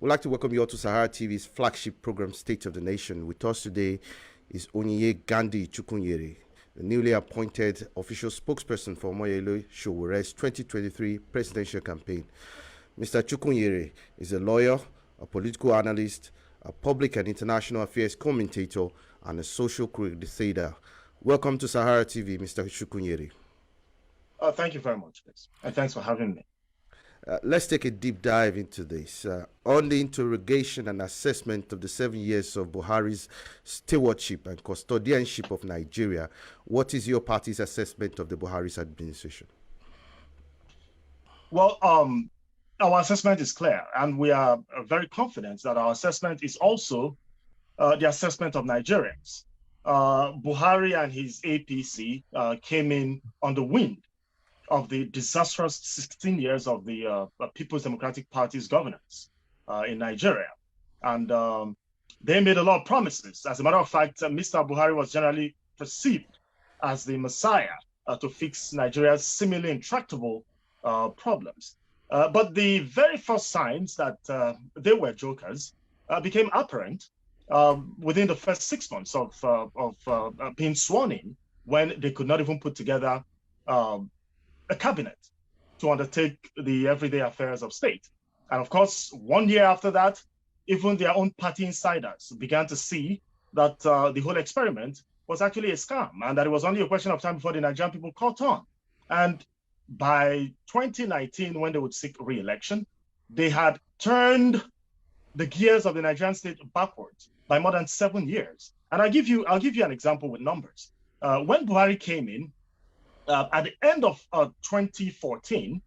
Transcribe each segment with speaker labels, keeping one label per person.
Speaker 1: We'd like to welcome you all to Sahara TV's flagship program, State of the Nation. With us today is Onyinye Gandhi Chukwunyere, the newly appointed official spokesperson for Omoyele Showore's 2023 presidential campaign. Mr. Chukwunyere is a lawyer, a political analyst, a public and international affairs commentator, and a social crusader. Welcome to Sahara TV, Mr. Chukwunyere.
Speaker 2: Thank you very much, Chris, and thanks for having me.
Speaker 1: Let's take a deep dive into this. On the interrogation and assessment of the 7 years of Buhari's stewardship and custodianship of Nigeria, what is your party's assessment of the Buhari's administration?
Speaker 2: Well, our assessment is clear, and we are very confident that our assessment is also the assessment of Nigerians. Buhari and his APC came in on the wind of the disastrous 16 years of the People's Democratic Party's governance in Nigeria. And they made a lot of promises. As a matter of fact, Mr. Buhari was generally perceived as the messiah to fix Nigeria's seemingly intractable problems. But the very first signs that they were jokers became apparent within the first 6 months of being sworn in, when they could not even put together a cabinet to undertake the everyday affairs of state. And of course, 1 year after that, even their own party insiders began to see that the whole experiment was actually a scam, and that it was only a question of time before the Nigerian people caught on. And by 2019, when they would seek re-election, they had turned the gears of the Nigerian state backwards by more than 7 years. And I'll give you an example with numbers. When Buhari came in, at the end of 2014,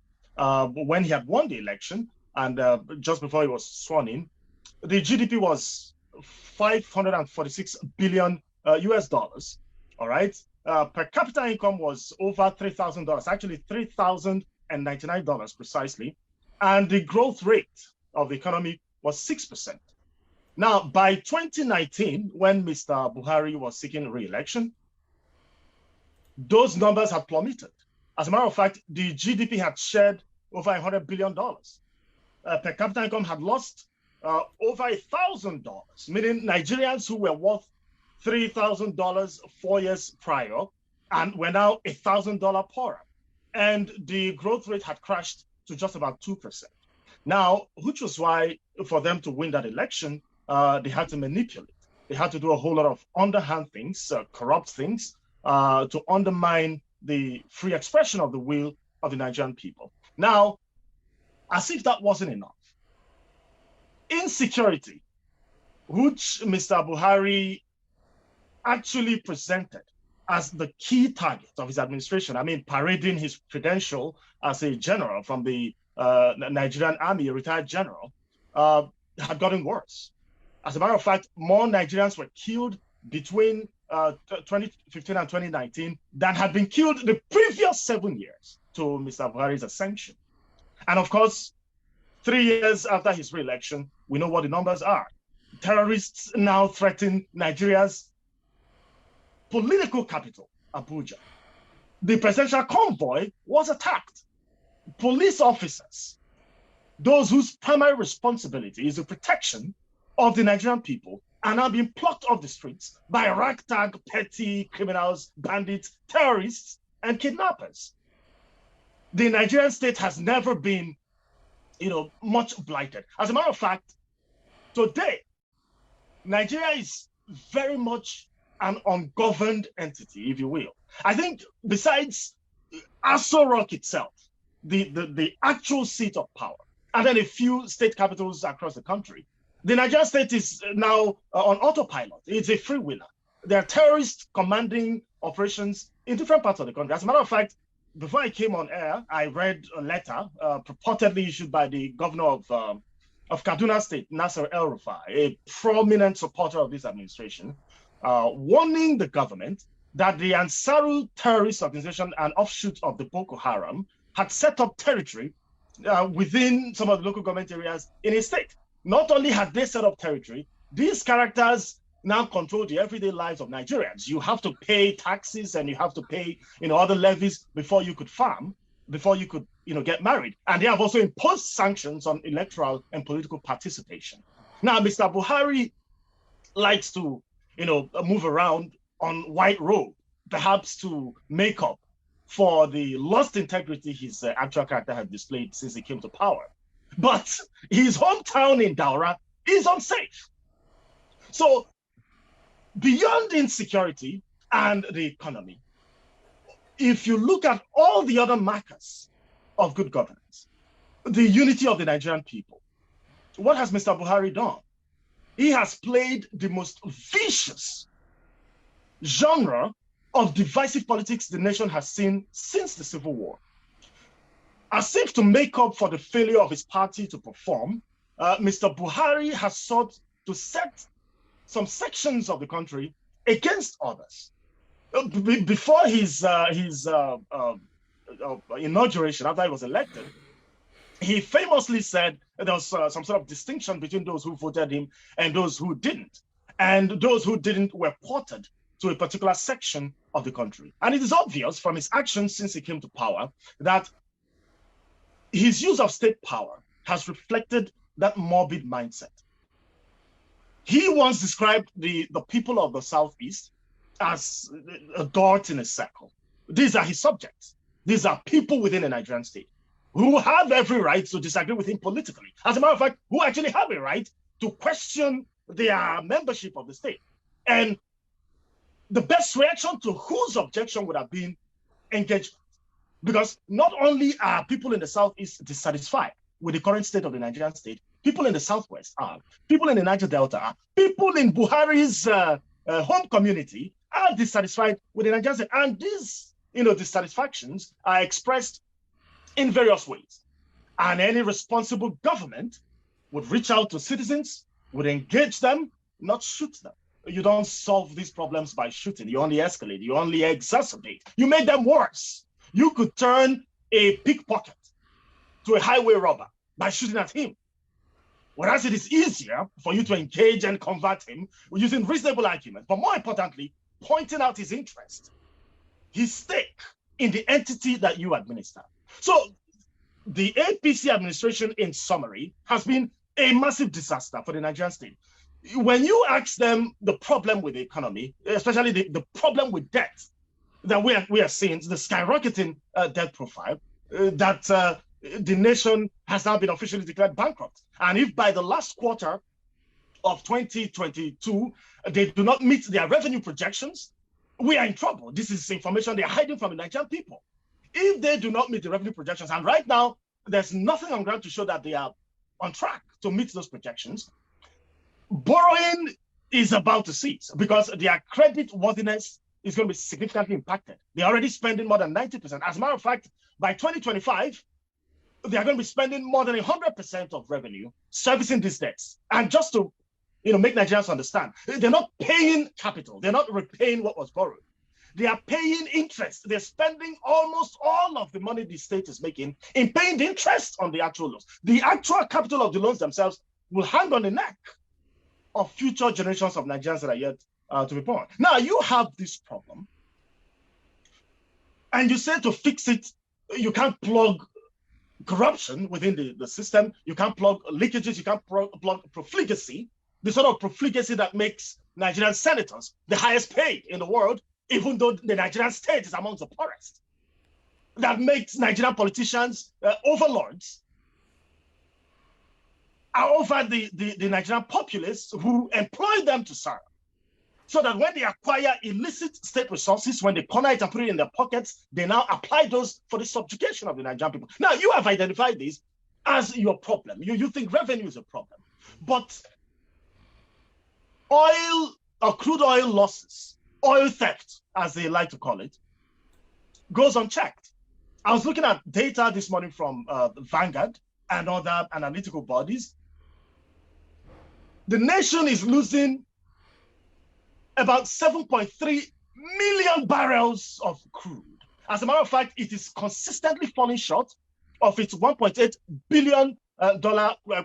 Speaker 2: when he had won the election, and just before he was sworn in, the GDP was 546 billion US dollars. All right, per capita income was over $3,000, actually $3,099 precisely, and the growth rate of the economy was 6%. Now, by 2019, when Mr. Buhari was seeking re-election, those numbers had plummeted. As a matter of fact, the GDP had shed over $100 billion. Per capita income had lost over $1,000, meaning Nigerians who were worth $3,000 4 years prior and were now $1,000 poorer. And the growth rate had crashed to just about 2%. Now, which was why for them to win that election, they had to manipulate. They had to do a whole lot of underhand things, corrupt things, to undermine the free expression of the will of the Nigerian people. Now, as if that wasn't enough, insecurity, which Mr. Buhari actually presented as the key target of his administration, I mean, parading his credential as a general from the Nigerian army, a retired general, had gotten worse. As a matter of fact, more Nigerians were killed between 2015 and 2019 than had been killed the previous 7 years to Mr. Buhari's ascension. And of course, 3 years after his re-election, we know what the numbers are. Terrorists now threaten Nigeria's political capital, Abuja. The presidential convoy was attacked. Police officers, those whose primary responsibility is the protection of the Nigerian people, are now being plucked off the streets by ragtag, petty criminals, bandits, terrorists, and kidnappers. The Nigerian state has never been, much blighted. As a matter of fact, today, Nigeria is very much an ungoverned entity, if you will. I think besides Aso Rock itself, the actual seat of power, and then a few state capitals across the country, the Nigerian state is now on autopilot. It's a freewheeler. There are terrorists commanding operations in different parts of the country. As a matter of fact, before I came on air, I read a letter purportedly issued by the governor of Kaduna State, Nasser El-Rufai, a prominent supporter of this administration, warning the government that the Ansaru terrorist organization, an offshoot of the Boko Haram, had set up territory within some of the local government areas in his state. Not only had they set up territory, these characters now control the everyday lives of Nigerians. You have to pay taxes and you have to pay other levies before you could farm. before you could, get married. And they have also imposed sanctions on electoral and political participation. Now, Mr. Buhari likes to, move around on white robe, perhaps to make up for the lost integrity his actual character has displayed since he came to power. But his hometown in Daura is unsafe. So beyond insecurity and the economy, if you look at all the other markers of good governance, the unity of the Nigerian people, what has Mr. Buhari done? He has played the most vicious genre of divisive politics the nation has seen since the Civil War. As if to make up for the failure of his party to perform, Mr. Buhari has sought to set some sections of the country against others. Before his inauguration, after he was elected, he famously said there was some sort of distinction between those who voted him and those who didn't. And those who didn't were ported to a particular section of the country. And it is obvious from his actions since he came to power that his use of state power has reflected that morbid mindset. He once described the people of the Southeast as a dot in a circle. These are his subjects. These are people within the Nigerian state who have every right to disagree with him politically. As a matter of fact, who actually have a right to question their membership of the state. And the best reaction to whose objection would have been engagement. Because not only are people in the Southeast dissatisfied with the current state of the Nigerian state, people in the Southwest are, people in the Niger Delta are, people in Buhari's home community are dissatisfied with the Nigerian state. And these, dissatisfactions are expressed in various ways. And any responsible government would reach out to citizens, would engage them, not shoot them. You don't solve these problems by shooting. You only escalate. You only exacerbate. You make them worse. You could turn a pickpocket to a highway robber by shooting at him. Whereas it is easier for you to engage and convert him using reasonable arguments, but more importantly, pointing out his interest, his stake in the entity that you administer. So the APC administration, in summary, has been a massive disaster for the Nigerian state. When you ask them the problem with the economy, especially the problem with debt that we are seeing, the skyrocketing debt profile, that the nation has now been officially declared bankrupt. And if by the last quarter of 2022, they do not meet their revenue projections, we are in trouble. This is information they are hiding from the Nigerian people. If they do not meet the revenue projections, and right now, there's nothing on ground to show that they are on track to meet those projections, borrowing is about to cease because their credit worthiness is going to be significantly impacted. They're already spending more than 90%. As a matter of fact, by 2025, they are going to be spending more than 100% of revenue servicing these debts. And just to make Nigerians understand, they're not paying capital. They're not repaying what was borrowed. They are paying interest. They're spending almost all of the money the state is making in paying the interest on the actual loans. The actual capital of the loans themselves will hang on the neck of future generations of Nigerians that are yet to be born. Now, you have this problem, and you say to fix it, you can't plug corruption within the system, you can't plug leakages, you can't plug profligacy, the sort of profligacy that makes Nigerian senators the highest paid in the world, even though the Nigerian state is among the poorest, that makes Nigerian politicians overlords over the Nigerian populace who employ them to serve. So that when they acquire illicit state resources, when they corner it and put it in their pockets, they now apply those for the subjugation of the Nigerian people. Now, you have identified this as your problem. You think revenue is a problem. But oil or crude oil losses, oil theft, as they like to call it, goes unchecked. I was looking at data this morning from Vanguard and other analytical bodies. The nation is losing about 7.3 million barrels of crude. As a matter of fact, it is consistently falling short of its $1.8 billion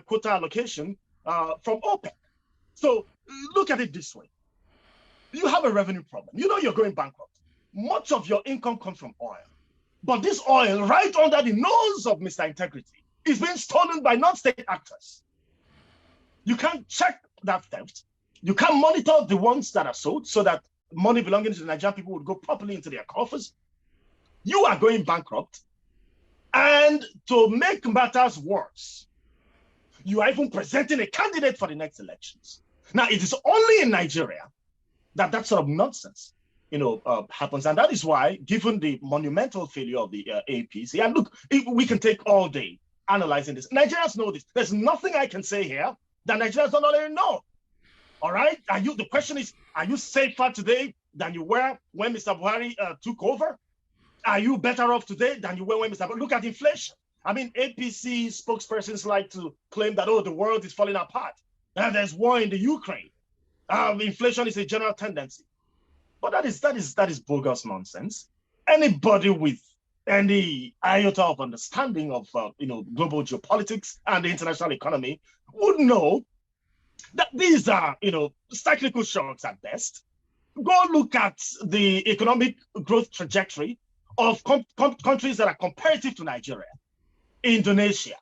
Speaker 2: quota allocation from OPEC. So look at it this way. You have a revenue problem. You know you're going bankrupt. Much of your income comes from oil. But this oil, right under the nose of Mr. Integrity, is being stolen by non-state actors. You can't check that theft. You can't monitor the ones that are sold so that money belonging to the Nigerian people would go properly into their coffers. You are going bankrupt. And to make matters worse, you are even presenting a candidate for the next elections. Now, it is only in Nigeria that that sort of nonsense, happens. And that is why, given the monumental failure of the APC, and look, we can take all day analyzing this. Nigerians know this. There's nothing I can say here that Nigerians don't already know. All right? The question is, are you safer today than you were when Mr. Buhari took over? Are you better off today than you were when Mr. Buhari? Look at inflation. I mean, APC spokespersons like to claim that, the world is falling apart. There's war in the Ukraine. Inflation is a general tendency. But that is bogus nonsense. Anybody with any iota of understanding of global geopolitics and the international economy would know that these are cyclical shocks at best. Go look at the economic growth trajectory of countries that are comparative to Nigeria, Indonesia,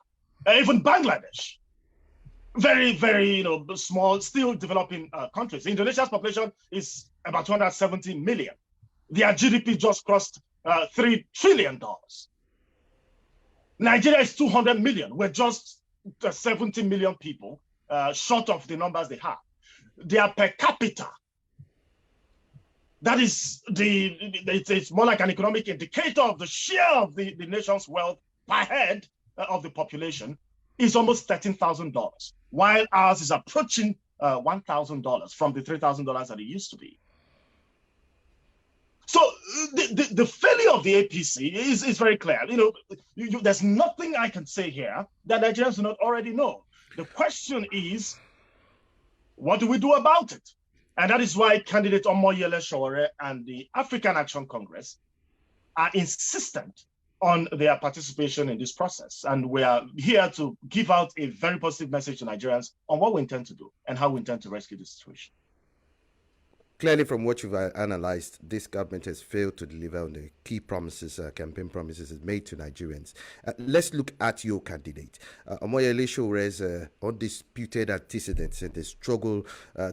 Speaker 2: even Bangladesh. Very, very small, still developing countries. Indonesia's population is about 270 million. Their GDP just crossed $3 trillion. Nigeria is 200 million. We're just 70 million people short of the numbers they have. Their per capita, that is it's more like an economic indicator of the share of the nation's wealth per head of the population, is almost $13,000, while ours is approaching $1,000 from the $3,000 that it used to be. So the failure of the APC is very clear. There's nothing I can say here that Nigerians do not already know. The question is, what do we do about it? And that is why candidate Omoyele Sowore and the African Action Congress are insistent on their participation in this process. And we are here to give out a very positive message to Nigerians on what we intend to do and how we intend to rescue the situation.
Speaker 1: Clearly, from what you've analyzed, this government has failed to deliver on the key promises, campaign promises it made to Nigerians. Let's look at your candidate. Omoyele Sowore's undisputed antecedents in the struggle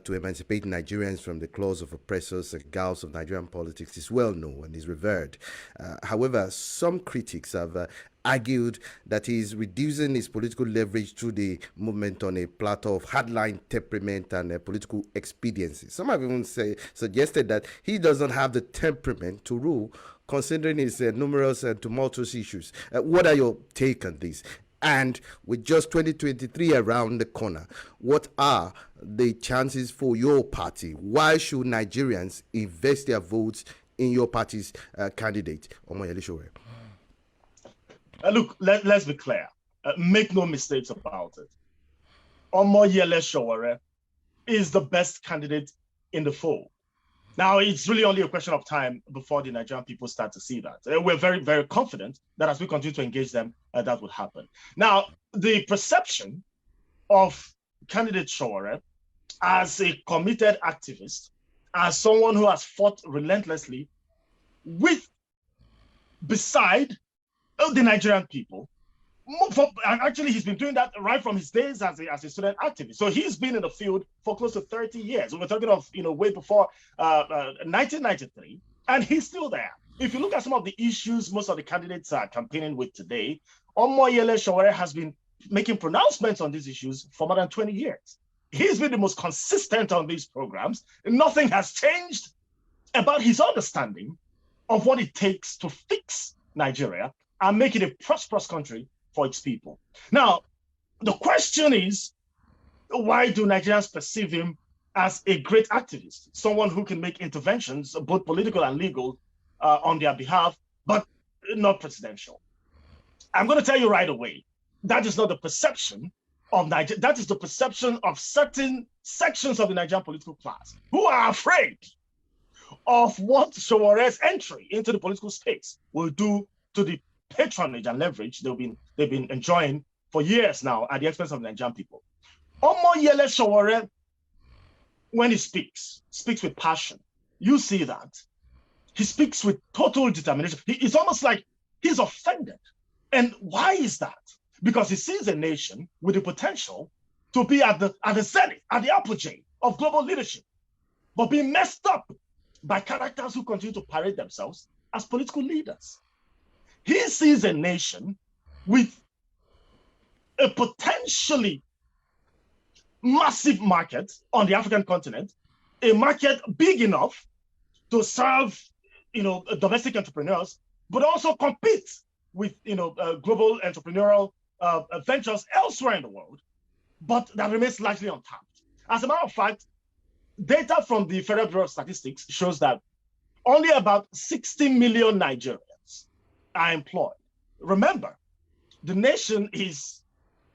Speaker 1: to emancipate Nigerians from the claws of oppressors and gals of Nigerian politics is well known and is revered. However, some critics have argued that he is reducing his political leverage through the movement on a plateau of hardline temperament and political expediency. Some have even suggested that he doesn't have the temperament to rule, considering his numerous and tumultuous issues. What are your take on this? And with just 2023 around the corner, what are the chances for your party? Why should Nigerians invest their votes in your party's candidate, Omoyele Sowore?
Speaker 2: Look, let's be clear. Make no mistakes about it. Omoyele Sowore is the best candidate in the fold. Now, it's really only a question of time before the Nigerian people start to see that. We're very, very confident that as we continue to engage them, that will happen. Now, the perception of candidate Sowore as a committed activist, as someone who has fought relentlessly beside the Nigerian people. Actually, he's been doing that right from his days as a student activist. So he's been in the field for close to 30 years. We're talking of, way before 1993, and he's still there. If you look at some of the issues most of the candidates are campaigning with today, Omoyele Sowore has been making pronouncements on these issues for more than 20 years. He's been the most consistent on these programs. Nothing has changed about his understanding of what it takes to fix Nigeria and make it a prosperous country for its people. Now, the question is, why do Nigerians perceive him as a great activist, someone who can make interventions, both political and legal, on their behalf, but not presidential? I'm going to tell you right away, that is not the perception of Nigeria. That is the perception of certain sections of the Nigerian political class who are afraid of what Sowore's entry into the political space will do to the patronage and leverage they've been enjoying for years now at the expense of the Nigerian people. Omoyele Sowore, when he speaks with passion. You see that. He speaks with total determination. It's almost like He's offended. And why is that? Because he sees a nation with the potential to be at the zenith, at the apogee of global leadership, but being messed up by characters who continue to parade themselves as political leaders. He sees a nation with a potentially massive market on the African continent, a market big enough to serve, domestic entrepreneurs, but also compete with, global entrepreneurial ventures elsewhere in the world, but that remains largely untapped. As a matter of fact, data from the Federal Bureau of Statistics shows that only about 60 million Nigerians are employed. Remember, the nation is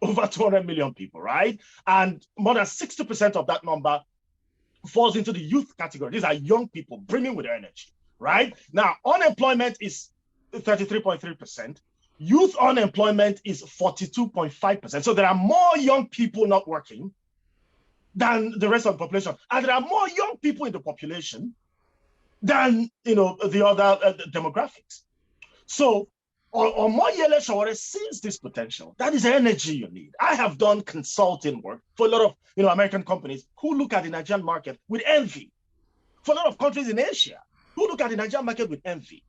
Speaker 2: over 200 million people, right? And more than 60% of that number falls into the youth category. These are young people brimming with energy, right? Now, unemployment is 33.3%. Youth unemployment is 42.5%. So there are more young people not working than the rest of the population. And there are more young people in the population than, the other demographics. So Omoyele Sowore sees this potential. That is energy you need. I have done consulting work for a lot of American companies who look at the Nigerian market with envy. For a lot of countries in Asia who look at the Nigerian market with envy.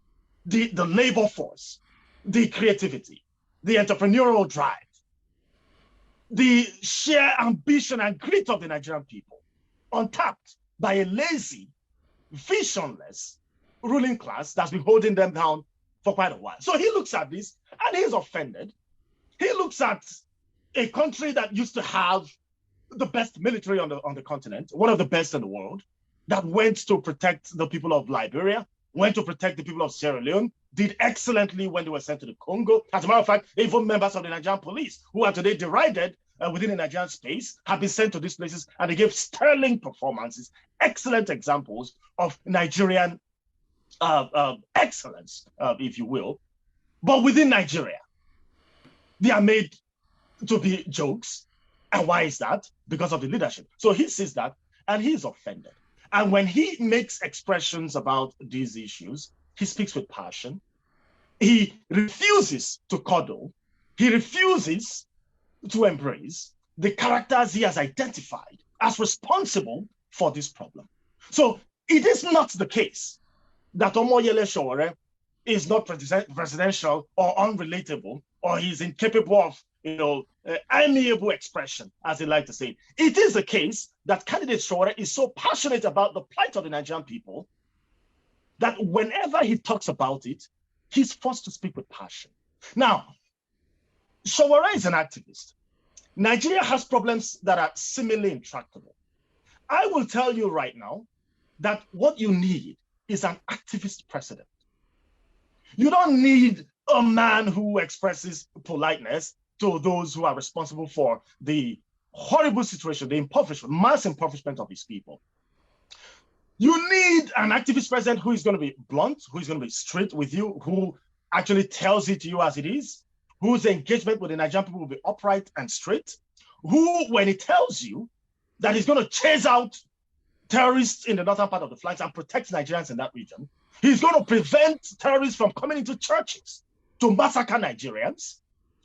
Speaker 2: The labor force, the creativity, the entrepreneurial drive, the sheer ambition and grit of the Nigerian people, untapped by a lazy, visionless ruling class that's been holding them down for quite a while. So he looks at this and he's offended. He looks at a country that used to have the best military on the continent, one of the best in the world, that went to protect the people of Liberia, went to protect the people of Sierra Leone, did excellently when they were sent to the Congo. As a matter of fact, even members of the Nigerian police, who are today derided within the Nigerian space, have been sent to these places, and they gave sterling performances, excellent examples of Nigerian excellence, if you will. But within Nigeria, they are made to be jokes. And why is that? Because of the leadership. So he sees that, and he's offended. And when he makes expressions about these issues, he speaks with passion. He refuses to coddle. He refuses to embrace the characters he has identified as responsible for this problem. So it is not the case that Omoyele Sowore is not presidential or unrelatable, or he's incapable of amiable expression, as they like to say. It is the case that candidate Sowore is so passionate about the plight of the Nigerian people that whenever he talks about it, he's forced to speak with passion. Now, Sowore is an activist. Nigeria has problems that are seemingly intractable. I will tell you right now that what you need is an activist president. You don't need a man who expresses politeness to those who are responsible for the horrible situation, the impoverishment, mass impoverishment of his people. You need an activist president who is going to be blunt, who is going to be straight with you, who actually tells it to you as it is, whose engagement with the Nigerian people will be upright and straight, who, when he tells you that he's going to chase out terrorists in the northern part of the flanks and protect Nigerians in that region, he's going to prevent terrorists from coming into churches to massacre Nigerians.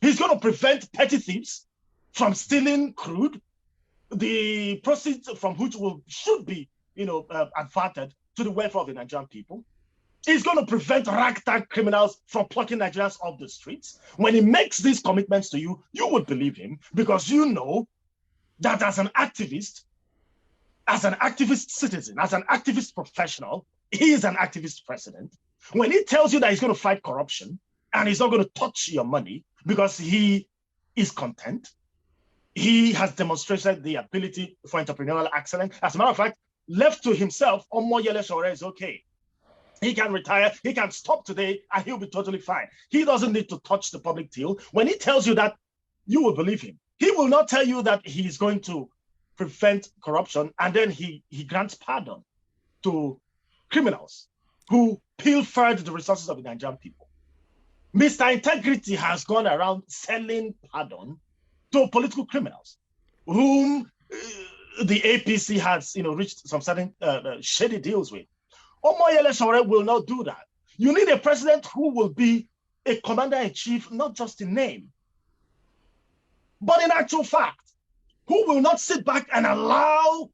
Speaker 2: He's going to prevent petty thieves from stealing crude, the proceeds from which should be, adverted to the welfare of the Nigerian people. He's going to prevent ragtag criminals from plucking Nigerians off the streets. When he makes these commitments to you, you would believe him, because you know that as an activist citizen, as an activist professional, he is an activist president. When he tells you that he's going to fight corruption and he's not going to touch your money because he is content, he has demonstrated the ability for entrepreneurial excellence. As a matter of fact, left to himself, Omoyele Sowore is okay. He can retire, he can stop today, and he'll be totally fine. He doesn't need to touch the public till. When he tells you that, you will believe him. He will not tell you that he's going to prevent corruption, and then he grants pardon to criminals who pilfered the resources of the Nigerian people. Mr. Integrity has gone around selling pardon to political criminals, whom the APC has reached some certain shady deals with. Omoyele Sowore will not do that. You need a president who will be a commander-in-chief, not just in name, but in actual fact, who will not sit back and allow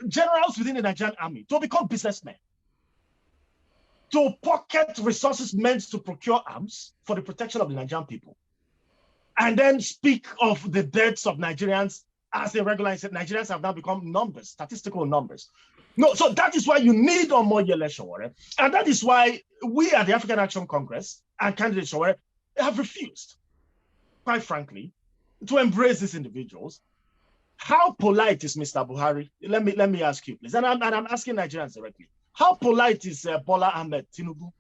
Speaker 2: generals within the Nigerian army to become businessmen, to pocket resources meant to procure arms for the protection of the Nigerian people, and then speak of the deaths of Nigerians as they regularize it. Nigerians have now become numbers, statistical numbers. No, so that is why you need Omoyele Sowore, and that is why we at the African Action Congress and candidate Sowore have refused, quite frankly, to embrace these individuals. How polite is Mr. Buhari? Let me ask you, please, and I'm asking Nigerians directly. How polite is Bola Ahmed Tinubu?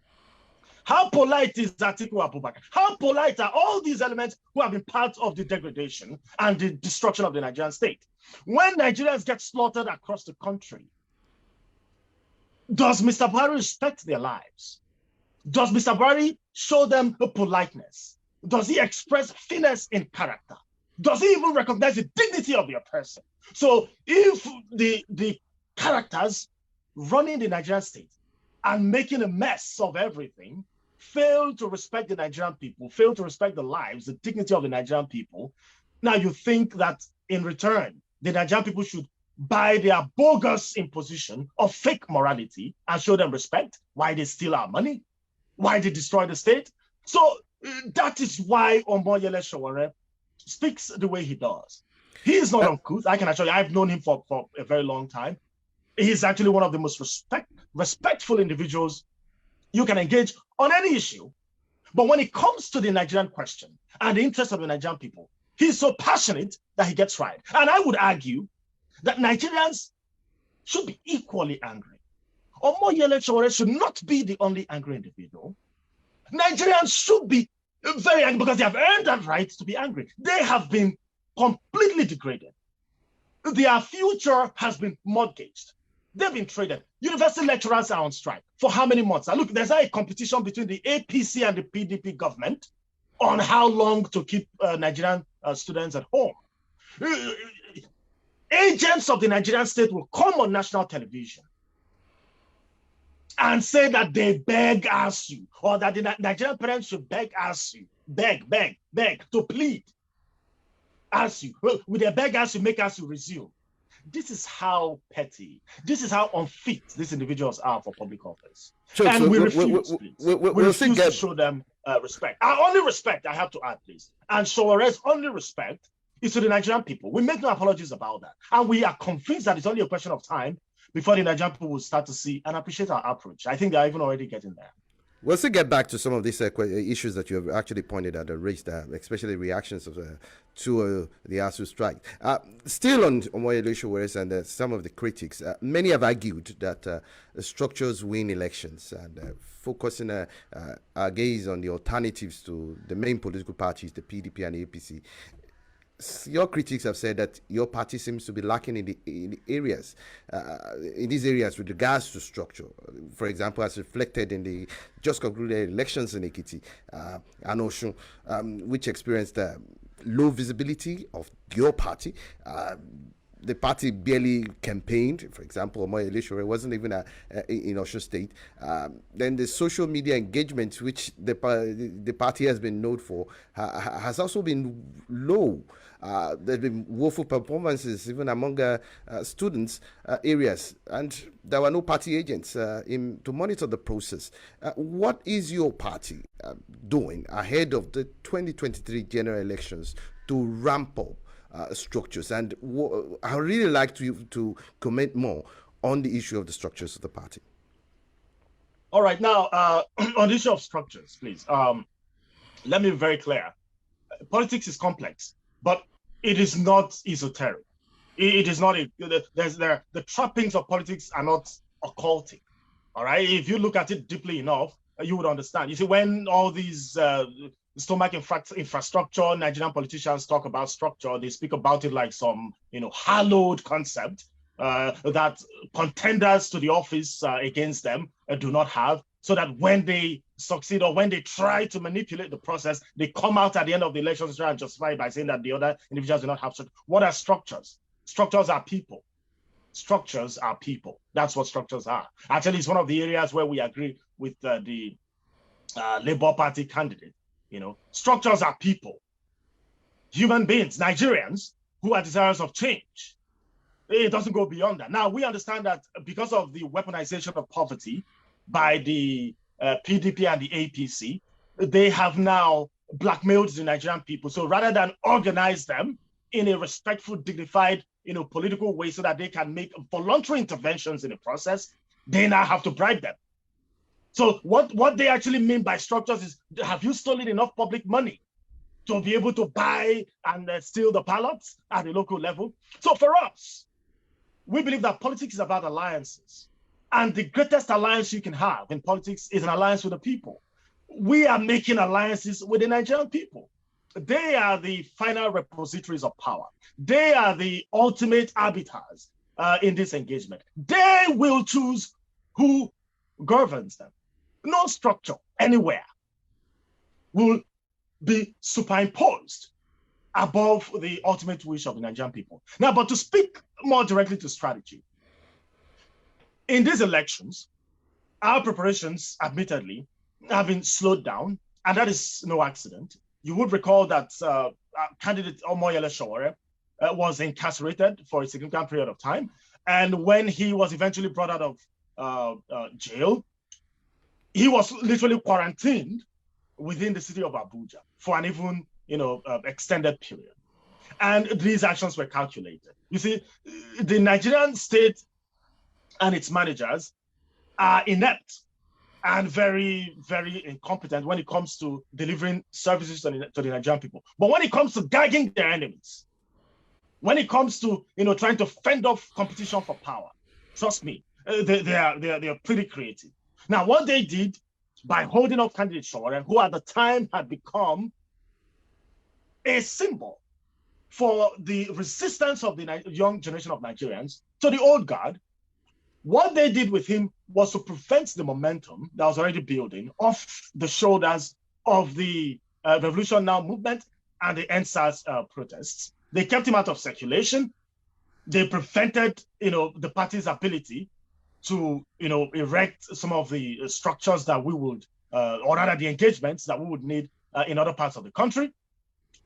Speaker 2: How polite is Atiku Abubakar? How polite are all these elements who have been part of the degradation and the destruction of the Nigerian state? When Nigerians get slaughtered across the country, does Mr. Buhari respect their lives? Does Mr. Buhari show them a politeness? Does he express finesse in character? Does he even recognize the dignity of your person? So if the characters running the Nigerian state and making a mess of everything fail to respect the Nigerian people, fail to respect the lives, the dignity of the Nigerian people, now you think that in return, the Nigerian people should buy their bogus imposition of fake morality and show them respect, why they steal our money, why they destroy the state. So that is why Omoyele Sowore speaks the way he does. He is not uncouth. I can assure you, I've known him for a very long time. He's actually one of the most respectful individuals you can engage on any issue. But when it comes to the Nigerian question and the interest of the Nigerian people, he's so passionate that he gets right. And I would argue that Nigerians should be equally angry. Omoyele Sowore should not be the only angry individual. Nigerians should be very angry because they have earned that right to be angry. They have been completely degraded. Their future has been mortgaged. They've been traded. University lecturers are on strike. For how many months? Now, look, there's now a competition between the APC and the PDP government on how long to keep Nigerian students at home. Agents of the Nigerian state will come on national television and say that they beg ASU, or that the Nigerian parents should beg ASU, beg, to plead ASU. Well, with their beg ASU, make ASU resume. This is how petty, this is how unfit these individuals are for public office.
Speaker 1: Sure,
Speaker 2: and
Speaker 1: so
Speaker 2: we refuse, we refuse to show them respect. Our only respect, I have to add, please, and Sowore's only respect is to the Nigerian people. We make no apologies about that. And we are convinced that it's only a question of time before the Nigerian people will start to see and appreciate our approach. I think they're even already getting there.
Speaker 1: We'll still get back to some of these issues that you have actually pointed out and raised, especially reactions of to the ASU strike. Still on Omoyele Sowore and some of the critics, many have argued that structures win elections, and focusing our gaze on the alternatives to the main political parties, the PDP and the APC. Your critics have said that your party seems to be lacking in these areas with regards to structure. For example, as reflected in the just concluded elections in Ekiti and Osun, which experienced low visibility of your party. The party barely campaigned. For example, Omoyele Sowore wasn't even in Osun State. Then the social media engagement, which the party has been known for, has also been low. There have been woeful performances even among students areas, and there were no party agents to monitor the process. What is your party doing ahead of the 2023 general elections to ramp up structures? And I would really like to comment more on the issue of the structures of the party.
Speaker 2: All right, now on the issue of structures, please, let me be very clear. Politics is complex, but it is not esoteric. It is not the trappings of politics are not occultic. All right, if you look at it deeply enough, you would understand. You see, when all these stomach infrastructure, Nigerian politicians talk about structure, they speak about it like some, hallowed concept that contenders to the office against them do not have, so that when they succeed or when they try to manipulate the process, they come out at the end of the election to try and justify it by saying that the other individuals do not have structure. What are structures? Structures are people. Structures are people. That's what structures are. Actually, it's one of the areas where we agree with the Labour Party candidate. Structures are people, human beings, Nigerians who are desirous of change. It doesn't go beyond that. Now, we understand that because of the weaponization of poverty by the PDP and the APC, they have now blackmailed the Nigerian people. So rather than organize them in a respectful, dignified, political way so that they can make voluntary interventions in the process, they now have to bribe them. So what they actually mean by structures is, have you stolen enough public money to be able to buy and steal the ballots at the local level? So for us, we believe that politics is about alliances. And the greatest alliance you can have in politics is an alliance with the people. We are making alliances with the Nigerian people. They are the final repositories of power. They are the ultimate arbiters in this engagement. They will choose who governs them. No structure anywhere will be superimposed above the ultimate wish of the Nigerian people. Now, but to speak more directly to strategy, in these elections, our preparations, admittedly, have been slowed down, and that is no accident. You would recall that candidate Omoyele Sowore was incarcerated for a significant period of time, and when he was eventually brought out of jail, he was literally quarantined within the city of Abuja for an even extended period. And these actions were calculated. You see, the Nigerian state and its managers are inept and very, very incompetent when it comes to delivering services to the Nigerian people. But when it comes to gagging their enemies, when it comes to trying to fend off competition for power, trust me, they are pretty creative. Now, what they did by holding up candidate Sowore, who at the time had become a symbol for the resistance of the young generation of Nigerians to the old guard, what they did with him was to prevent the momentum that was already building off the shoulders of the Revolution Now movement and the NSAS protests. They kept him out of circulation. They prevented, the party's ability to, erect some of the structures that we would, or rather the engagements that we would need in other parts of the country.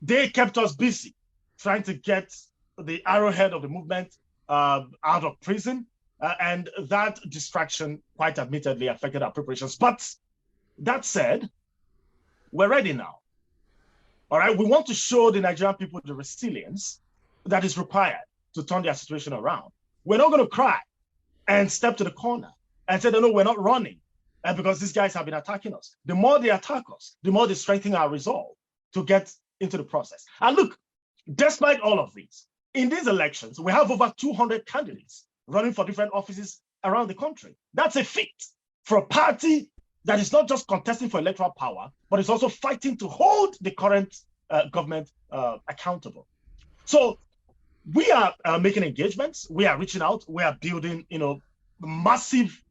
Speaker 2: They kept us busy trying to get the arrowhead of the movement out of prison. And that distraction, quite admittedly, affected our preparations. But that said, we're ready now. All right, we want to show the Nigerian people the resilience that is required to turn their situation around. We're not going to cry and step to the corner and say, no, we're not running because these guys have been attacking us. The more they attack us, the more they strengthen our resolve to get into the process. And look, despite all of these, in these elections, we have over 200 candidates running for different offices around the country. That's a feat for a party that is not just contesting for electoral power, but is also fighting to hold the current government accountable. So we are making engagements, we are reaching out, we are building, massive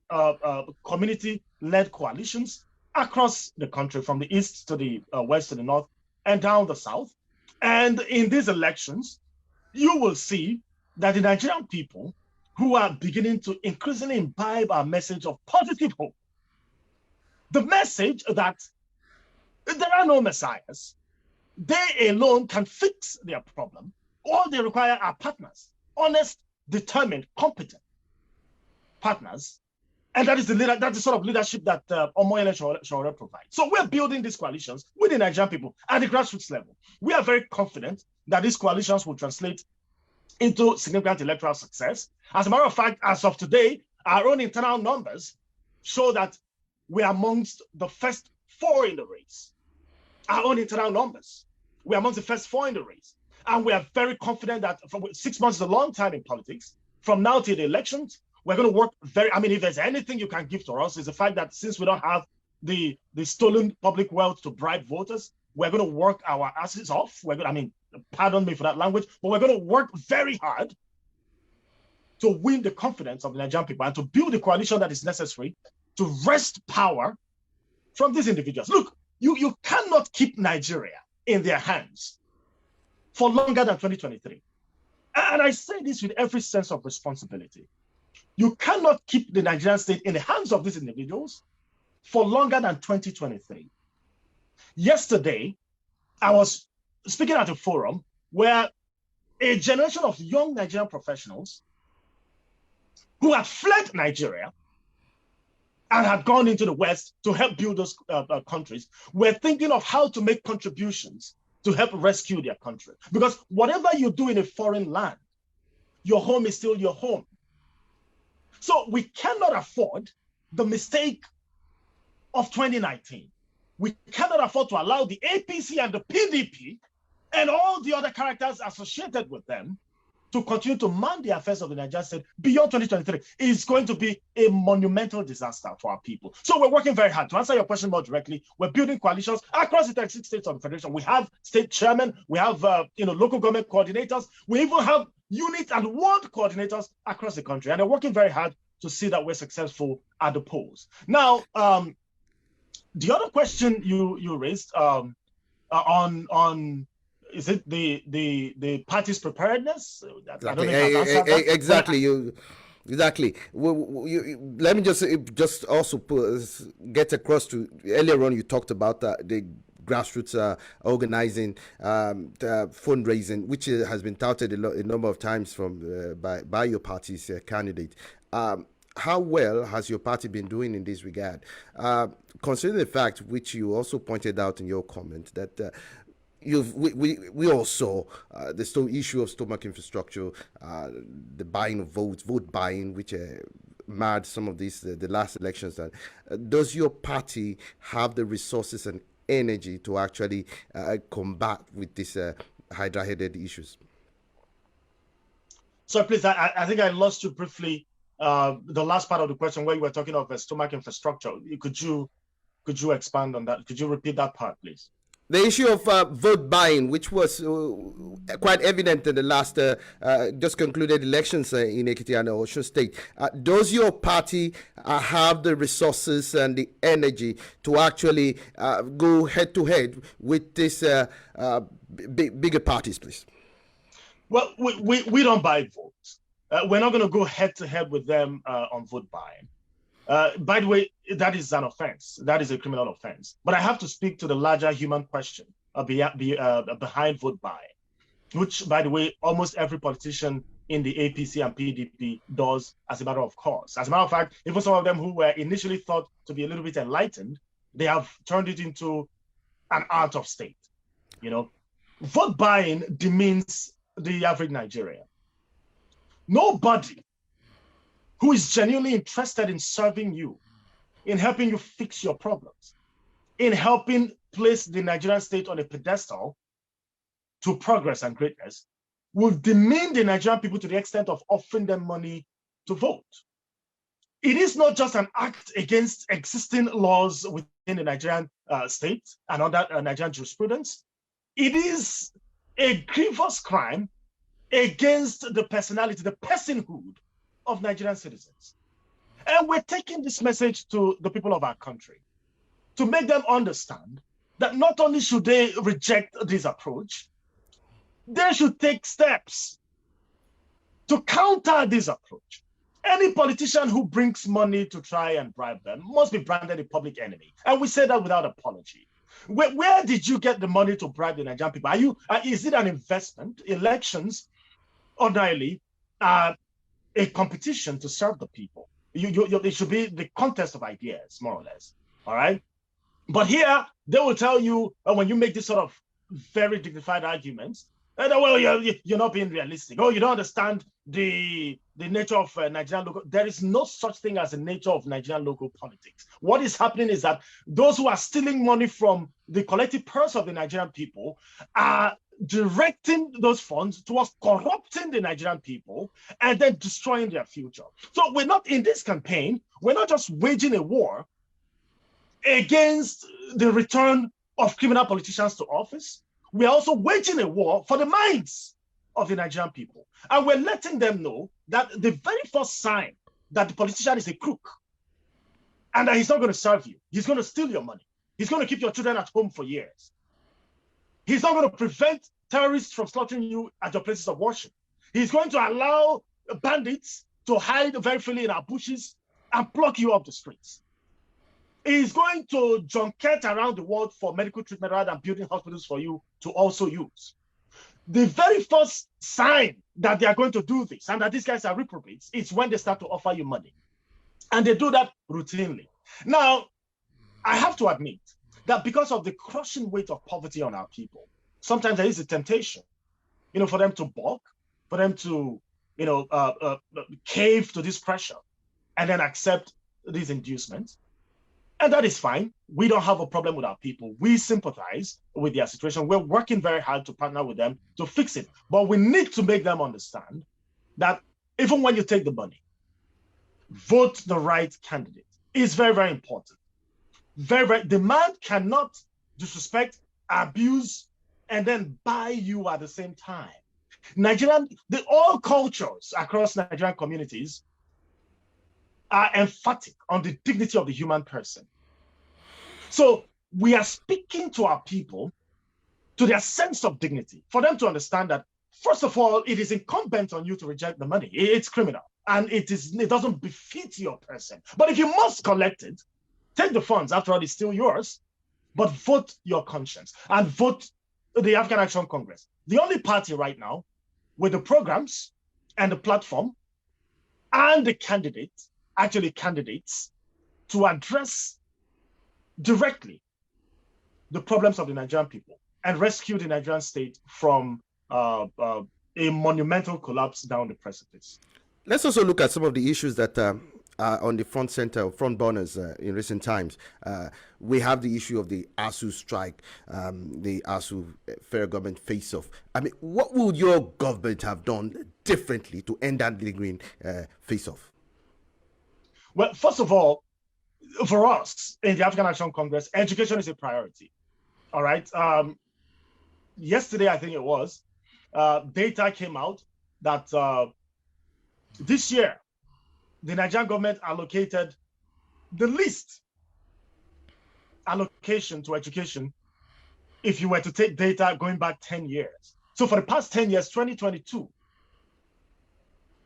Speaker 2: community-led coalitions across the country, from the east to the west to the north and down the south. And in these elections, you will see that the Nigerian people who are beginning to increasingly imbibe our message of positive hope, the message that there are no messiahs, they alone can fix their problem. All they require are partners, honest, determined, competent partners. And that is the sort of leadership that Omoyele Sowore provides. So we're building these coalitions with the Nigerian people at the grassroots level. We are very confident that these coalitions will translate into significant electoral success. As a matter of fact, as of today, our own internal numbers show that we're amongst the first four in the race. Our own internal numbers. We're amongst the first four in the race. And we are very confident that 6 months is a long time in politics. From now till the elections, we're going to work if there's anything you can give to us, is the fact that since we don't have the stolen public wealth to bribe voters, we're going to work our asses off. Pardon me for that language, but we're going to work very hard to win the confidence of the Nigerian people and to build the coalition that is necessary to wrest power from these individuals. Look, you cannot keep Nigeria in their hands for longer than 2023. And I say this with every sense of responsibility. You cannot keep the Nigerian state in the hands of these individuals for longer than 2023. Yesterday, I was speaking at a forum where a generation of young Nigerian professionals who had fled Nigeria and had gone into the West to help build those countries were thinking of how to make contributions to help rescue their country. Because whatever you do in a foreign land, your home is still your home. So we cannot afford the mistake of 2019. We cannot afford to allow the APC and the PDP and all the other characters associated with them to continue to man the affairs of the Nigerian state beyond 2023. It's going to be a monumental disaster for our people. So we're working very hard. To answer your question more directly, we're building coalitions across the 36 states of the Federation. We have state chairmen, we have local government coordinators, we even have unit and ward coordinators across the country. And they're working very hard to see that we're successful at the polls. Now, the other question you raised on is it the party's preparedness?
Speaker 1: Exactly.
Speaker 2: I don't think I've answered that.
Speaker 1: Exactly. Exactly. Let me just also get across to earlier on. You talked about the grassroots organizing, fundraising, which has been touted a number of times from by your party's candidate. How well has your party been doing in this regard? Considering the fact, which you also pointed out in your comment, that we all saw the issue of stomach infrastructure, the buying of votes, vote buying, which marred some of these the last elections. Does your party have the resources and energy to actually combat with these hydra-headed issues?
Speaker 2: So please, I think I lost you briefly. The last part of the question where you were talking of stomach infrastructure. Could you expand on that? Could you repeat that part, please?
Speaker 1: The issue of vote buying, which was quite evident in the last just concluded elections in Ekiti and Osun State. Does your party have the resources and the energy to actually go head to head with these bigger parties, please?
Speaker 2: Well, we don't buy votes. We're not going to go head to head with them on vote buying. By the way, that is an offense. That is a criminal offense. But I have to speak to the larger human question behind vote buying, which, by the way, almost every politician in the APC and PDP does as a matter of course. As a matter of fact, even some of them who were initially thought to be a little bit enlightened, they have turned it into an art of state. Vote buying demeans the average Nigerian. Nobody who is genuinely interested in serving you, in helping you fix your problems, in helping place the Nigerian state on a pedestal to progress and greatness, will demean the Nigerian people to the extent of offering them money to vote. It is not just an act against existing laws within the Nigerian state and under Nigerian jurisprudence. It is a grievous crime against the personality, the personhood of Nigerian citizens. And we're taking this message to the people of our country to make them understand that not only should they reject this approach, they should take steps to counter this approach. Any politician who brings money to try and bribe them must be branded a public enemy. And we say that without apology. Where did you get the money to bribe the Nigerian people? Is it an investment? Elections ordinarily are a competition to serve the people. It should be the contest of ideas, more or less. All right. But here they will tell you when you make this sort of very dignified arguments, that, well, you're not being realistic. Oh, you don't understand the nature of Nigerian local. There is no such thing as the nature of Nigerian local politics. What is happening is that those who are stealing money from the collective purse of the Nigerian people are directing those funds towards corrupting the Nigerian people and then destroying their future. So we're not in this campaign, we're not just waging a war against the return of criminal politicians to office. We're also waging a war for the minds of the Nigerian people. And we're letting them know that the very first sign that the politician is a crook and that he's not going to serve you, he's going to steal your money, he's going to keep your children at home for years, he's not going to prevent terrorists from slaughtering you at your places of worship, he's going to allow bandits to hide very freely in our bushes and pluck you off the streets. is going to junket around the world for medical treatment rather than building hospitals for you to also use. The very first sign that they are going to do this and that these guys are reprobates is when they start to offer you money. And they do that routinely. Now, I have to admit that because of the crushing weight of poverty on our people, sometimes there is a temptation, for them to balk, for them to, cave to this pressure and then accept these inducements. And that is fine. We don't have a problem with our people. We sympathize with their situation. We're working very hard to partner with them to fix it. But we need to make them understand that even when you take the money, vote the right candidate. It's very, very important. The man cannot disrespect, abuse, and then buy you at the same time. All cultures across Nigerian communities are emphatic on the dignity of the human person. So we are speaking to our people, to their sense of dignity, for them to understand that, first of all, it is incumbent on you to reject the money. It's criminal, and it doesn't befit your person. But if you must collect it, take the funds. After all, it's still yours, but vote your conscience and vote the African Action Congress. The only party right now with the programs and the platform and the candidates to address directly the problems of the Nigerian people and rescue the Nigerian state from a monumental collapse down the precipice.
Speaker 1: Let's also look at some of the issues that are on the front burners in recent times. We have the issue of the ASU strike, the ASU federal government face-off. I mean, what would your government have done differently to end that lingering face-off?
Speaker 2: Well, first of all, for us in the African Action Congress, education is a priority. All right. Yesterday, I think it was, data came out that this year, the Nigerian government allocated the least allocation to education if you were to take data going back 10 years. So for the past 10 years, 2022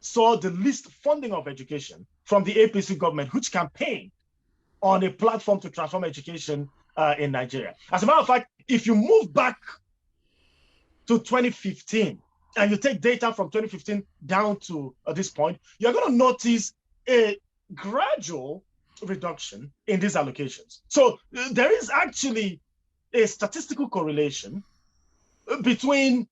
Speaker 2: saw the least funding of education from the APC government, which campaigned on a platform to transform education in Nigeria. As a matter of fact, if you move back to 2015 and you take data from 2015 down to this point, you're going to notice a gradual reduction in these allocations. So there is actually a statistical correlation between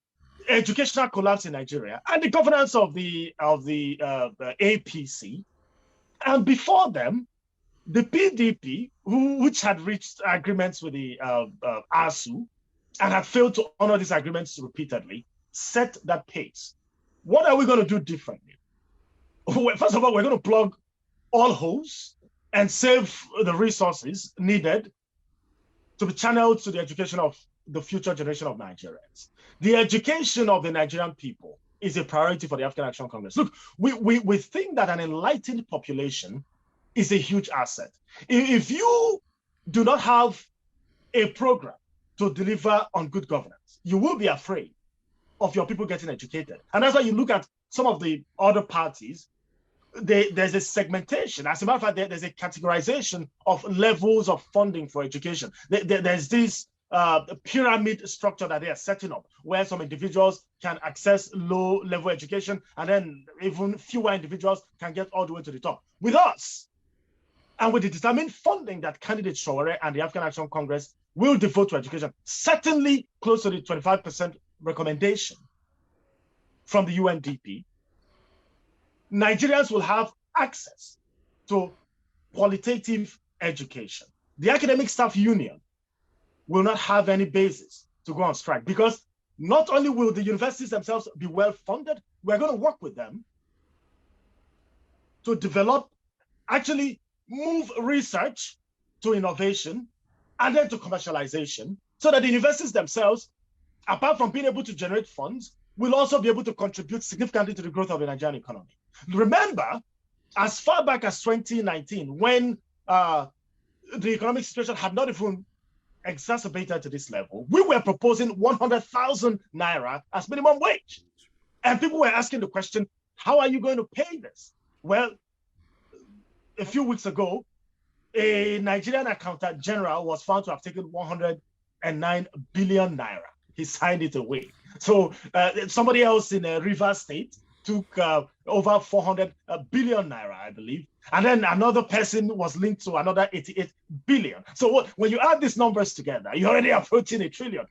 Speaker 2: educational collapse in Nigeria and the governance of the APC. And before them, the PDP, which had reached agreements with the ASU and had failed to honor these agreements repeatedly, set that pace. What are we going to do differently? First of all, we're going to plug all holes and save the resources needed to be channeled to the education of the future generation of Nigerians. The education of the Nigerian people is a priority for the African Action Congress. Look, we think that an enlightened population is a huge asset. If you do not have a program to deliver on good governance, you will be afraid of your people getting educated. And that's why you look at some of the other parties, there's a segmentation. As a matter of fact, there's a categorization of levels of funding for education. There's this pyramid structure that they are setting up, where some individuals can access low-level education, and then even fewer individuals can get all the way to the top. With us, and with the determined funding that candidate Faliure and the African Action Congress will devote to education, certainly close to the 25% recommendation from the UNDP, Nigerians will have access to qualitative education. The Academic Staff Union will not have any basis to go on strike, because not only will the universities themselves be well funded, we're going to work with them to develop, actually move research to innovation and then to commercialization, so that the universities themselves, apart from being able to generate funds, will also be able to contribute significantly to the growth of the Nigerian economy. Remember, as far back as 2019, when the economic situation had not even exacerbated to this level, we were proposing 100,000 naira as minimum wage. And people were asking the question, how are you going to pay this? Well, a few weeks ago, a Nigerian accountant general was found to have taken 109 billion naira. He signed it away. So somebody else in Rivers State took over 400 billion naira, I believe. And then another person was linked to another 88 billion. So when you add these numbers together, you're already approaching $1 trillion.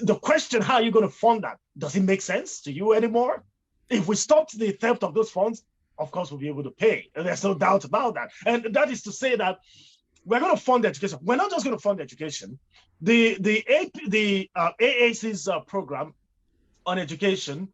Speaker 2: The question, how are you going to fund that? Does it make sense to you anymore? If we stopped the theft of those funds, of course, we'll be able to pay. There's no doubt about that. And that is to say that we're going to fund education. We're not just going to fund education. The AAC's program on education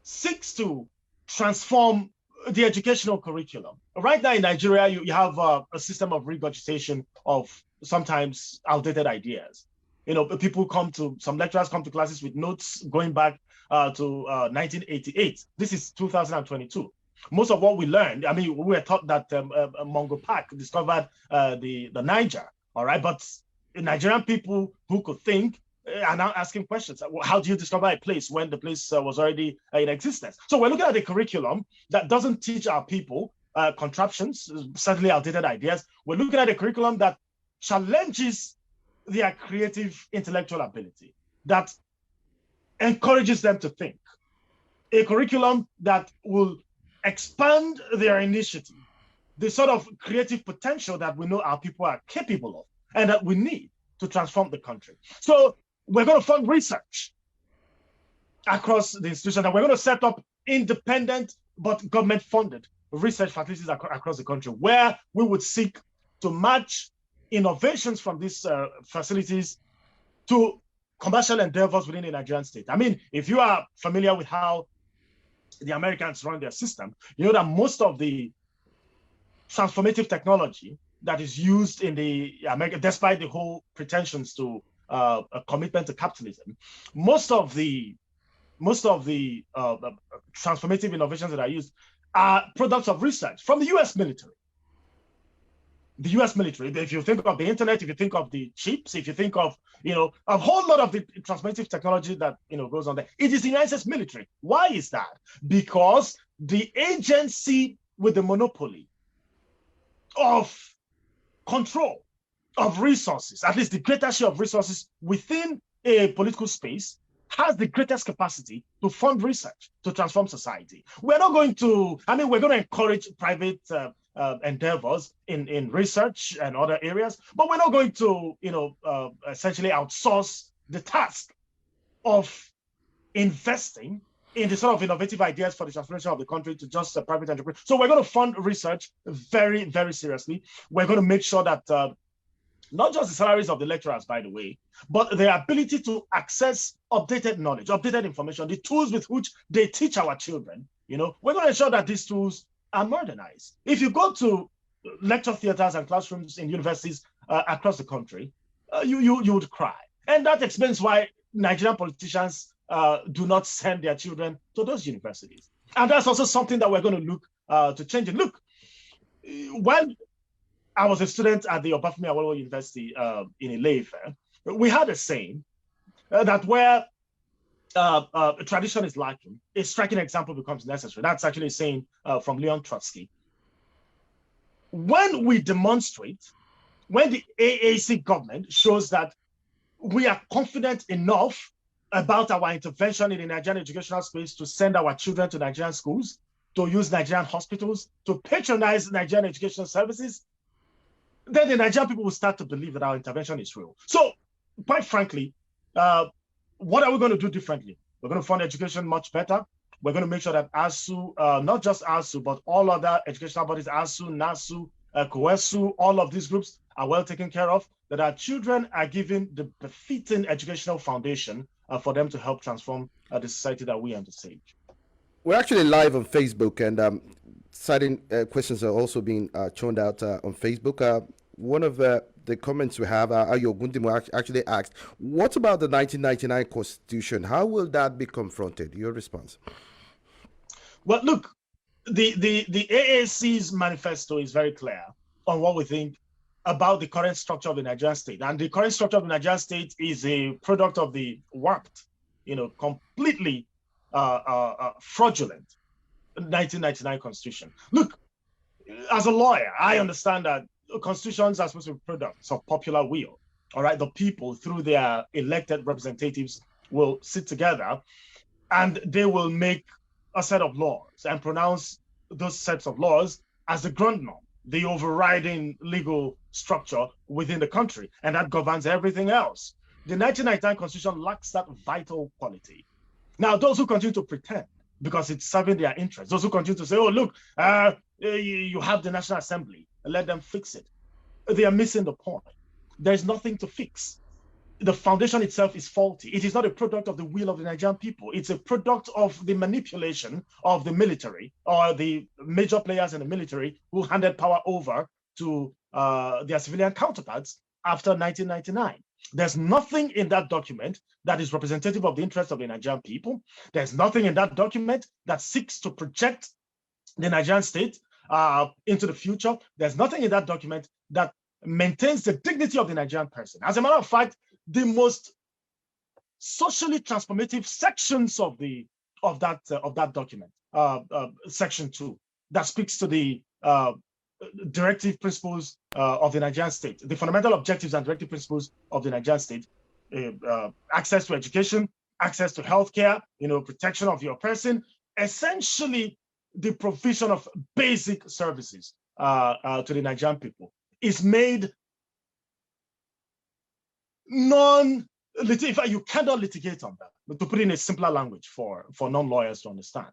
Speaker 2: seeks to transform the educational curriculum. Right now in Nigeria, you have a system of regurgitation of sometimes outdated ideas. Some lecturers come to classes with notes going back to 1988. This is 2022. Most of what we learned, we were taught that Mungo Park discovered the Niger, all right? But Nigerian people who could think are now asking questions. How do you discover a place when the place was already in existence? So we're looking at a curriculum that doesn't teach our people contraptions, certainly outdated ideas. We're looking at a curriculum that challenges their creative intellectual ability, that encourages them to think. A curriculum that will expand their initiative, the sort of creative potential that we know our people are capable of and that we need to transform the country. So we're going to fund research across the institution, and we're going to set up independent but government-funded research facilities across the country, where we would seek to match innovations from these facilities to commercial endeavors within the Nigerian state. If you are familiar with how the Americans run their system, you know that most of the transformative technology that is used in the America, despite the whole pretensions to a commitment to capitalism, most of the transformative innovations that are used are products of research from the U.S. military. The U.S. military, if you think of the internet, if you think of the chips, if you think of, a whole lot of the transformative technology that, goes on there, it is the United States military. Why is that? Because the agency with the monopoly of control of resources, at least the greatest share of resources within a political space, has the greatest capacity to fund research, to transform society. We're not going to, we're going to encourage private endeavors in research and other areas, but we're not going to, essentially outsource the task of investing in the sort of innovative ideas for the transformation of the country to just private enterprise. So we're going to fund research very, very seriously. We're going to make sure that not just the salaries of the lecturers, by the way, but their ability to access updated knowledge, updated information, the tools with which they teach our children, we're going to ensure that these tools are modernized. If you go to lecture theaters and classrooms in universities across the country, you would cry. And that explains why Nigerian politicians do not send their children to those universities. And that's also something that we're going to look to change. And look, when I was a student at the Obafemi Awolowo University in Ile-Ife, we had a saying that where tradition is lacking, a striking example becomes necessary. That's actually a saying from Leon Trotsky. When we demonstrate, when the AAC government shows that we are confident enough about our intervention in the Nigerian educational space to send our children to Nigerian schools, to use Nigerian hospitals, to patronize Nigerian educational services, then the Nigerian people will start to believe that our intervention is real. So, quite frankly, what are we going to do differently? We're going to fund education much better. We're going to make sure that ASU, not just ASU, but all other educational bodies, ASU, NASU, COESU, all of these groups are well taken care of, that our children are given the befitting educational foundation for them to help transform the society that we envisage.
Speaker 1: We're actually live on Facebook, and certain questions are also being churned out on Facebook. One of the comments we have, Ayo Gundimo actually asked, what about the 1999 Constitution? How will that be confronted? Your response?
Speaker 2: Well, look, the AAC's manifesto is very clear on what we think about the current structure of the Nigerian state. And the current structure of the Nigerian state is a product of the warped, completely fraudulent 1999 Constitution. Look, as a lawyer, I understand that constitutions are supposed to be products of popular will. All right, the people through their elected representatives will sit together and they will make a set of laws and pronounce those sets of laws as the ground norm, the overriding legal structure within the country, and that governs everything else. The 1999 Constitution lacks that vital quality. Now, those who continue to pretend because it's serving their interests, those who continue to say, oh, look, you have the National Assembly, let them fix it. They are missing the point. There's nothing to fix. The foundation itself is faulty. It is not a product of the will of the Nigerian people. It's a product of the manipulation of the military or the major players in the military who handed power over to their civilian counterparts after 1999. There's nothing in that document that is representative of the interests of the Nigerian people. There's nothing in that document that seeks to project the Nigerian state into the future. There's nothing in that document that maintains the dignity of the Nigerian person. As a matter of fact, the most socially transformative sections of that document, section 2, that speaks to the directive principles of the Nigerian state, the fundamental objectives and directive principles of the Nigerian state, access to education, access to healthcare, protection of your person, essentially the provision of basic services to the Nigerian people is made you cannot litigate on that, but to put it in a simpler language for non-lawyers to understand.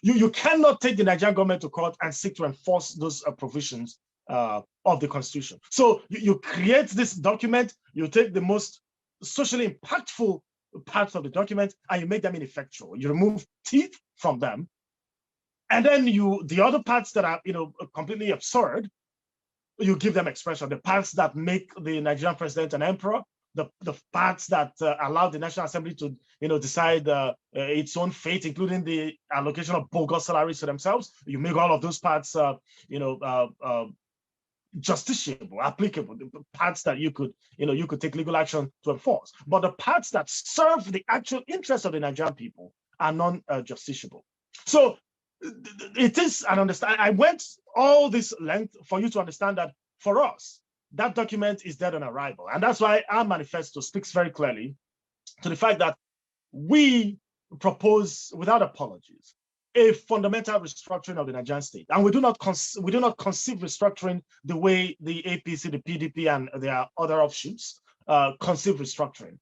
Speaker 2: You cannot take the Nigerian government to court and seek to enforce those provisions of the Constitution. So you create this document, you take the most socially impactful parts of the document and you make them ineffectual. You remove teeth from them. And then the other parts that are completely absurd, you give them expression. The parts that make the Nigerian president an emperor, the parts that allow the National Assembly to decide its own fate, including the allocation of bogus salaries to themselves. You make all of those parts justiciable, applicable, the parts that you could take legal action to enforce. But the parts that serve the actual interests of the Nigerian people are non-justiciable. So it is an understand. I went all this length for you to understand that for us, that document is dead on arrival. And that's why our manifesto speaks very clearly to the fact that we propose, without apologies, a fundamental restructuring of the Nigerian state. And we do not conceive restructuring the way the APC, the PDP, and their other offshoots conceive restructuring.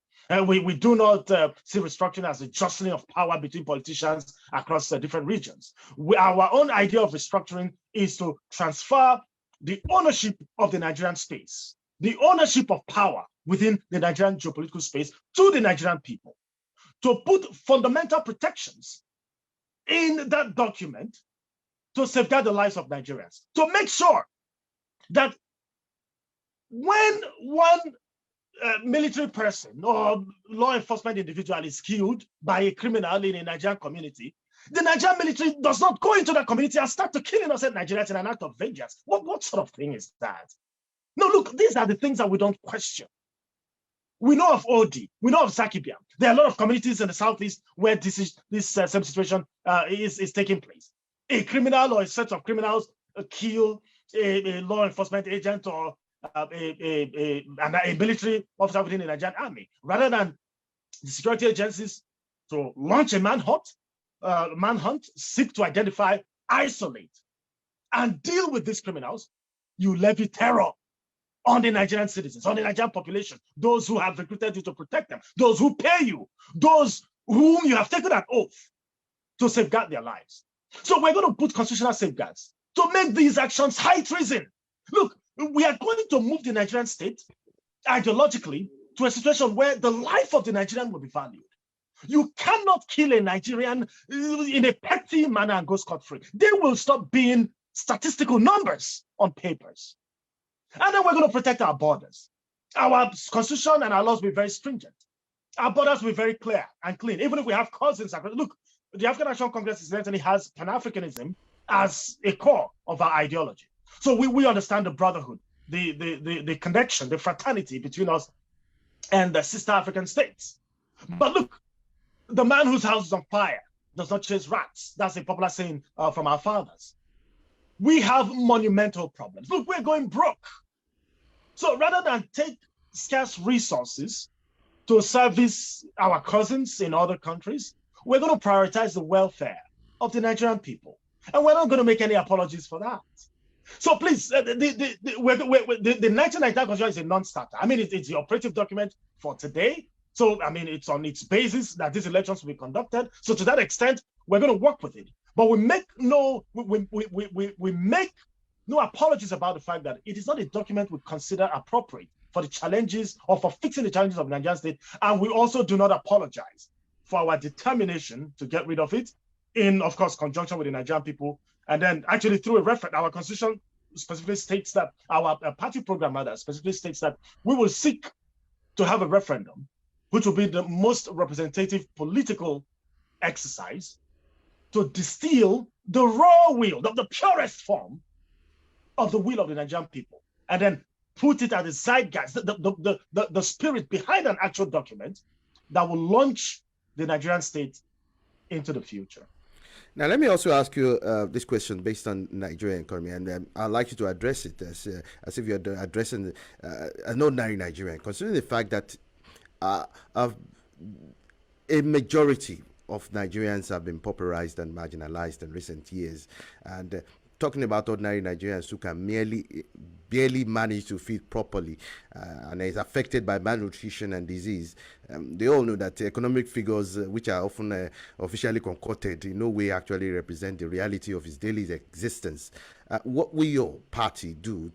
Speaker 2: We do not see restructuring as a jostling of power between politicians across different regions. Our own idea of restructuring is to transfer the ownership of the Nigerian space, the ownership of power within the Nigerian geopolitical space to the Nigerian people, to put fundamental protections in that document to safeguard the lives of Nigerians, to make sure that when one military person or law enforcement individual is killed by a criminal in a Nigerian community, the Nigerian military does not go into the community and start to kill innocent Nigerians in an act of vengeance. What sort of thing is that? No, look, these are the things that we don't question. We know of Odi, we know of Zakibiam. There are a lot of communities in the southeast where this same situation is taking place. A criminal or a set of criminals kill a law enforcement agent or a military officer within the Nigerian army, rather than the security agencies to launch a manhunt, seek to identify, isolate, and deal with these criminals. You levy terror on the Nigerian citizens, on the Nigerian population, those who have recruited you to protect them, those who pay you, those whom you have taken an oath to safeguard their lives. So we're going to put constitutional safeguards to make these actions high treason. Look, we are going to move the Nigerian state ideologically to a situation where the life of the Nigerian will be valued. You cannot kill a Nigerian in a petty manner and go scot-free. They will stop being statistical numbers on papers. And then we're going to protect our borders. Our constitution and our laws will be very stringent. Our borders will be very clear and clean. Even if we have cousins, look, the African National Congress incidentally has Pan-Africanism as a core of our ideology. So we understand the brotherhood, the connection, the fraternity between us and the sister African states. But look, the man whose house is on fire does not chase rats. That's a popular saying from our fathers. we have monumental problems. Look, we're going broke. So rather than take scarce resources to service our cousins in other countries, we're going to prioritize the welfare of the Nigerian people. And we're not going to make any apologies for that. So please, the 1999 Constitution is a non-starter. I mean, it's the operative document for today. So, I mean, it's on its basis that these elections will be conducted. So to that extent, we're going to work with it. But we make no apologies about the fact that it is not a document we consider appropriate for the challenges or for fixing the challenges of the Nigerian state. And we also do not apologize for our determination to get rid of it in, of course, conjunction with the Nigerian people. And then actually through a referendum, our constitution specifically states that, our party program rather specifically states that we will seek to have a referendum, which will be the most representative political exercise to distill the raw will, the purest form of the will of the Nigerian people, and then put it at the zeitgeist, the spirit behind an actual document that will launch the Nigerian state into the future.
Speaker 1: Now, let me also ask you this question based on Nigerian economy, and I'd like you to address it as if you're addressing an ordinary Nigerian, considering the fact that a majority of Nigerians have been pauperized and marginalized in recent years, and talking about ordinary Nigerians who can barely manage to feed properly and is affected by malnutrition and disease. They all know that economic figures, which are often officially concocted, in no way actually represent the reality of his daily existence. What will your party do?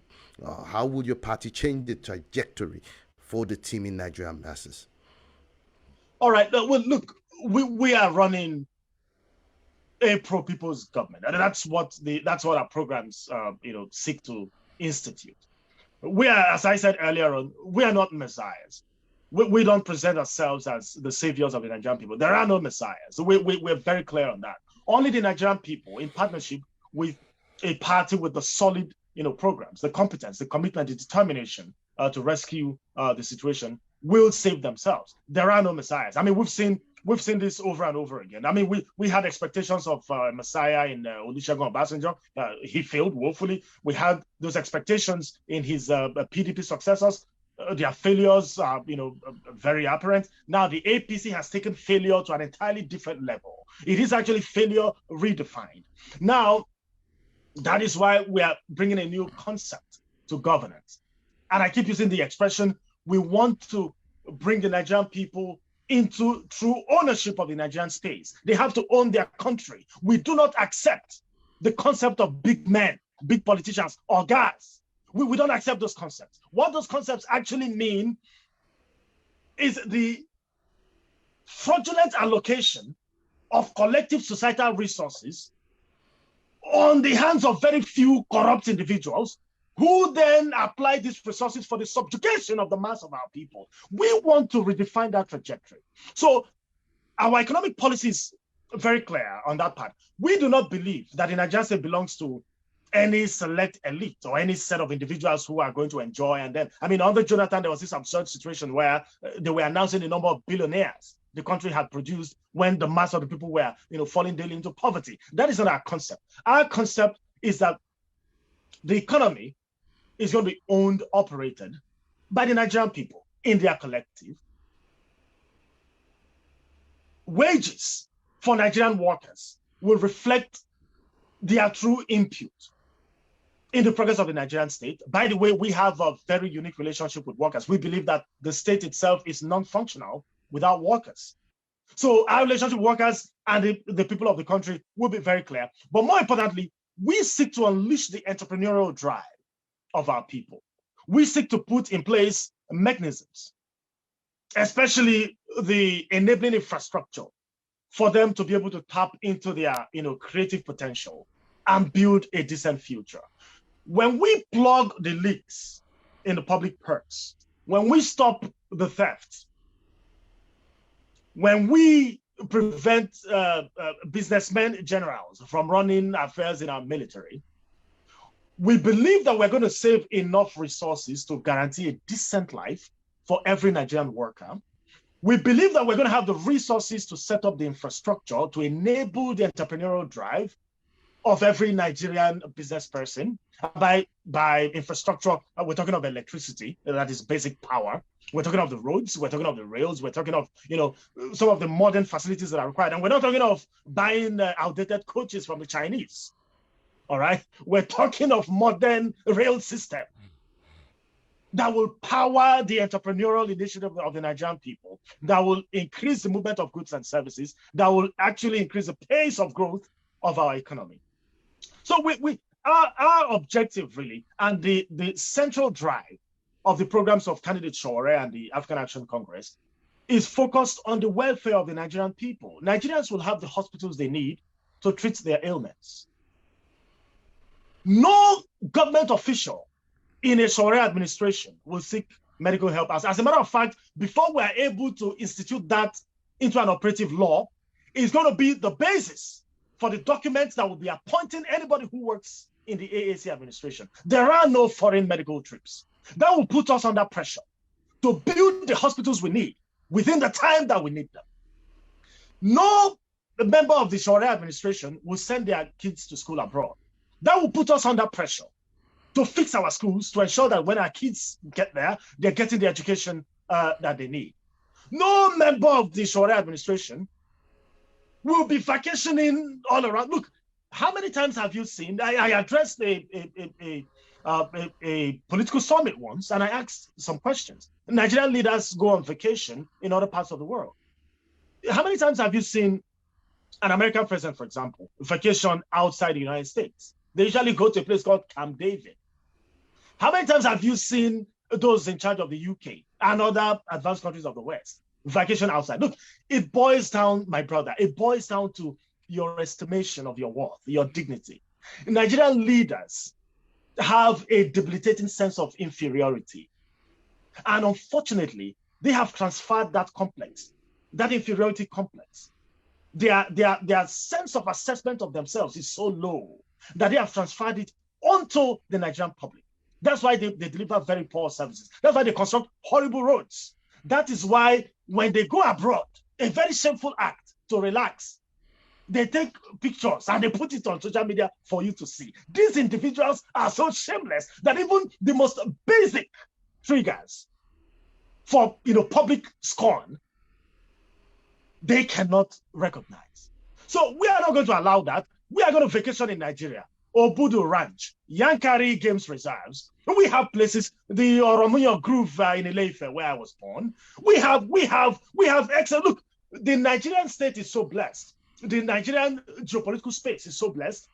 Speaker 1: How would your party change the trajectory for the teeming Nigerian masses?
Speaker 2: All right. Well, look, we are running a pro-people's government, and that's what our programs seek to institute. We are, as I said earlier on, we are not messiahs. We don't present ourselves as the saviors of the Nigerian people. There are no messiahs. We're very clear on that. Only the Nigerian people, in partnership with a party with the solid programs, the competence, the commitment, the determination to rescue the situation, will save themselves. There are no messiahs. I mean, we've seen this over and over again. I mean, we had expectations of Messiah in Olusegun Obasanjo. He failed woefully. We had those expectations in his PDP successors. Their failures are, very apparent. Now the APC has taken failure to an entirely different level. It is actually failure redefined. Now, that is why we are bringing a new concept to governance. And I keep using the expression, we want to bring the Nigerian people into true ownership of the Nigerian space. They have to own their country. We do not accept the concept of big men, big politicians, or guys. We don't accept those concepts. What those concepts actually mean is the fraudulent allocation of collective societal resources on the hands of very few corrupt individuals who then apply these resources for the subjugation of the mass of our people. We want to redefine that trajectory. So our economic policy is very clear on that part. We do not believe that the Nigerian state belongs to any select elite or any set of individuals who are going to enjoy. And then, I mean, under Jonathan, there was this absurd situation where they were announcing the number of billionaires the country had produced when the mass of the people were, falling daily into poverty. That is not our concept. Our concept is that the economy is going to be owned, operated by the Nigerian people in their collective. Wages for Nigerian workers will reflect their true input in the progress of the Nigerian state. By the way, we have a very unique relationship with workers. We believe that the state itself is non-functional without workers. So our relationship with workers and the people of the country will be very clear. But more importantly, we seek to unleash the entrepreneurial drive of our people. We seek to put in place mechanisms, especially the enabling infrastructure, for them to be able to tap into their creative potential and build a decent future. When we plug the leaks in the public purse, when we stop the theft, when we prevent businessmen generals from running affairs in our military, we believe that we're going to save enough resources to guarantee a decent life for every Nigerian worker. We believe that we're going to have the resources to set up the infrastructure to enable the entrepreneurial drive of every Nigerian business person. By infrastructure, we're talking of electricity, that is basic power. We're talking of the roads, we're talking of the rails, we're talking of, some of the modern facilities that are required. And we're not talking of buying outdated coaches from the Chinese. All right. We're talking of modern rail system that will power the entrepreneurial initiative of the Nigerian people, that will increase the movement of goods and services, that will actually increase the pace of growth of our economy. So our objective really, and the central drive of the programs of candidate Sowore and the African Action Congress is focused on the welfare of the Nigerian people. Nigerians will have the hospitals they need to treat their ailments. No government official in a Sowore administration will seek medical help. As a matter of fact, before we're able to institute that into an operative law, it's going to be the basis for the documents that will be appointing anybody who works in the AAC administration. There are no foreign medical trips. That will put us under pressure to build the hospitals we need within the time that we need them. No member of the Sowore administration will send their kids to school abroad. That will put us under pressure to fix our schools, to ensure that when our kids get there, they're getting the education that they need. No member of the Sowore administration will be vacationing all around. Look, how many times have you seen, I addressed a political summit once, and I asked some questions. Nigerian leaders go on vacation in other parts of the world. How many times have you seen an American president, for example, vacation outside the United States? They usually go to a place called Camp David. How many times have you seen those in charge of the UK and other advanced countries of the West vacation outside? Look, it boils down, my brother, it boils down to your estimation of your worth, your dignity. Nigerian leaders have a debilitating sense of inferiority. And unfortunately, they have transferred that complex, that inferiority complex. Their sense of assessment of themselves is so low that they have transferred it onto the Nigerian public. That's why they deliver very poor services. That's why they construct horrible roads. That is why when they go abroad, a very shameful act to relax, they take pictures and they put it on social media for you to see. These individuals are so shameless that even the most basic triggers for public scorn, they cannot recognize. So we are not going to allow that. We are going to vacation in Nigeria. Obudu Ranch, Yankari Games Reserves. We have places, the Oromuyo Groove in Ile-Ife, where I was born. We have excellent. Look, the Nigerian state is so blessed. The Nigerian geopolitical space is so blessed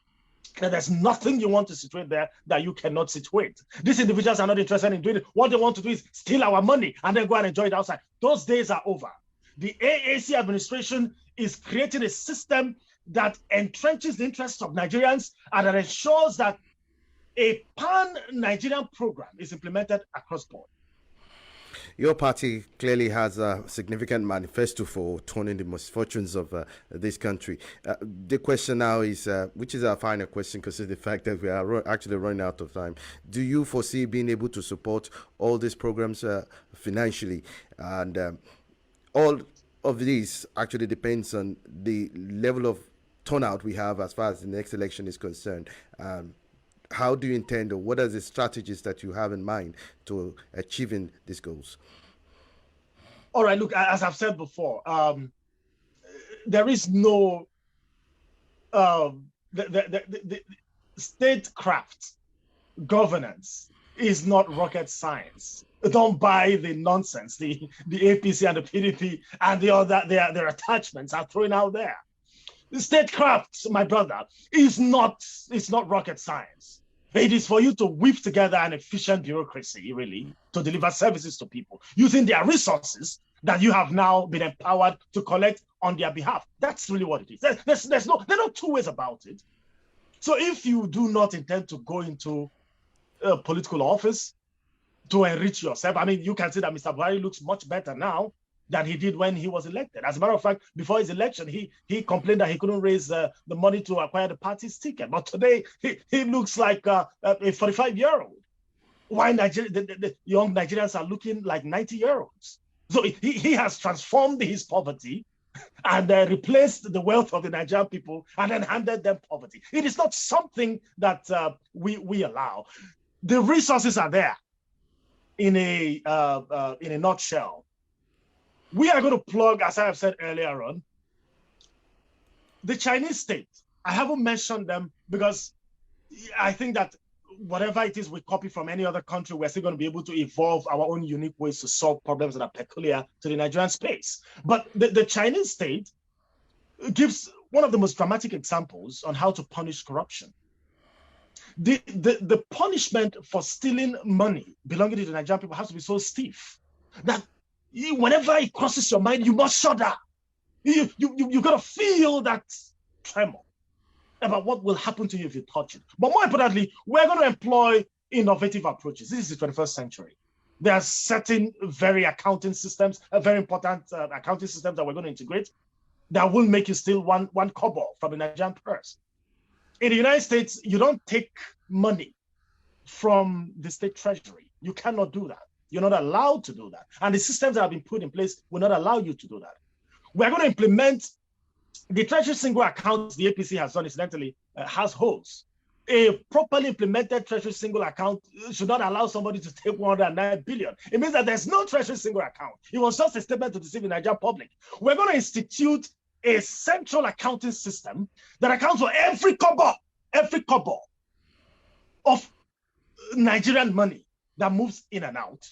Speaker 2: that there's nothing you want to situate there that you cannot situate. These individuals are not interested in doing it. What they want to do is steal our money and then go and enjoy it outside. Those days are over. The AAC administration is creating a system that entrenches the interests of Nigerians and that ensures that a pan-Nigerian program is implemented across board.
Speaker 1: Your party clearly has a significant manifesto for turning the misfortunes of this country. The question now is, which is our final question, considering the fact that we are actually running out of time. Do you foresee being able to support all these programs financially? And all of these actually depends on the level of turnout we have as far as the next election is concerned. How do you intend, or what are the strategies that you have in mind to achieving these goals?
Speaker 2: All right, look, as I've said before, there is no the statecraft governance is not rocket science. Don't buy the nonsense the APC and the PDP and the other their attachments are throwing out there. Statecraft, my brother, it's not rocket science. It is for you to whip together an efficient bureaucracy, really, to deliver services to people using their resources that you have now been empowered to collect on their behalf. That's really what it is. There are no two ways about it. So if you do not intend to go into political office to enrich yourself, I mean, you can see that Mr. Buhari looks much better now than he did when he was elected. As a matter of fact, before his election, he complained that he couldn't raise the money to acquire the party's ticket. But today, he looks like a 45-year-old. Why the young Nigerians are looking like 90-year-olds? So he has transformed his poverty and replaced the wealth of the Nigerian people and then handed them poverty. It is not something that we allow. The resources are there in a nutshell. We are going to plug, as I have said earlier on, the Chinese state. I haven't mentioned them because I think that whatever it is we copy from any other country, we're still going to be able to evolve our own unique ways to solve problems that are peculiar to the Nigerian space. But the Chinese state gives one of the most dramatic examples on how to punish corruption. The punishment for stealing money belonging to the Nigerian people has to be so stiff that whenever it crosses your mind, you must shudder. You got to feel that tremor about what will happen to you if you touch it. But more importantly, we're going to employ innovative approaches. This is the 21st century. There are certain very accounting systems, very important accounting systems that we're going to integrate that will make you steal one kobo from the Nigerian purse. In the United States, you don't take money from the state treasury. You cannot do that. You're not allowed to do that. And the systems that have been put in place will not allow you to do that. We're going to implement the treasury single account the APC has done, incidentally, has holes. A properly implemented treasury single account should not allow somebody to take 109 billion. It means that there's no treasury single account. It was just a statement to deceive the Nigerian public. We're going to institute a central accounting system that accounts for every kobo of Nigerian money that moves in and out.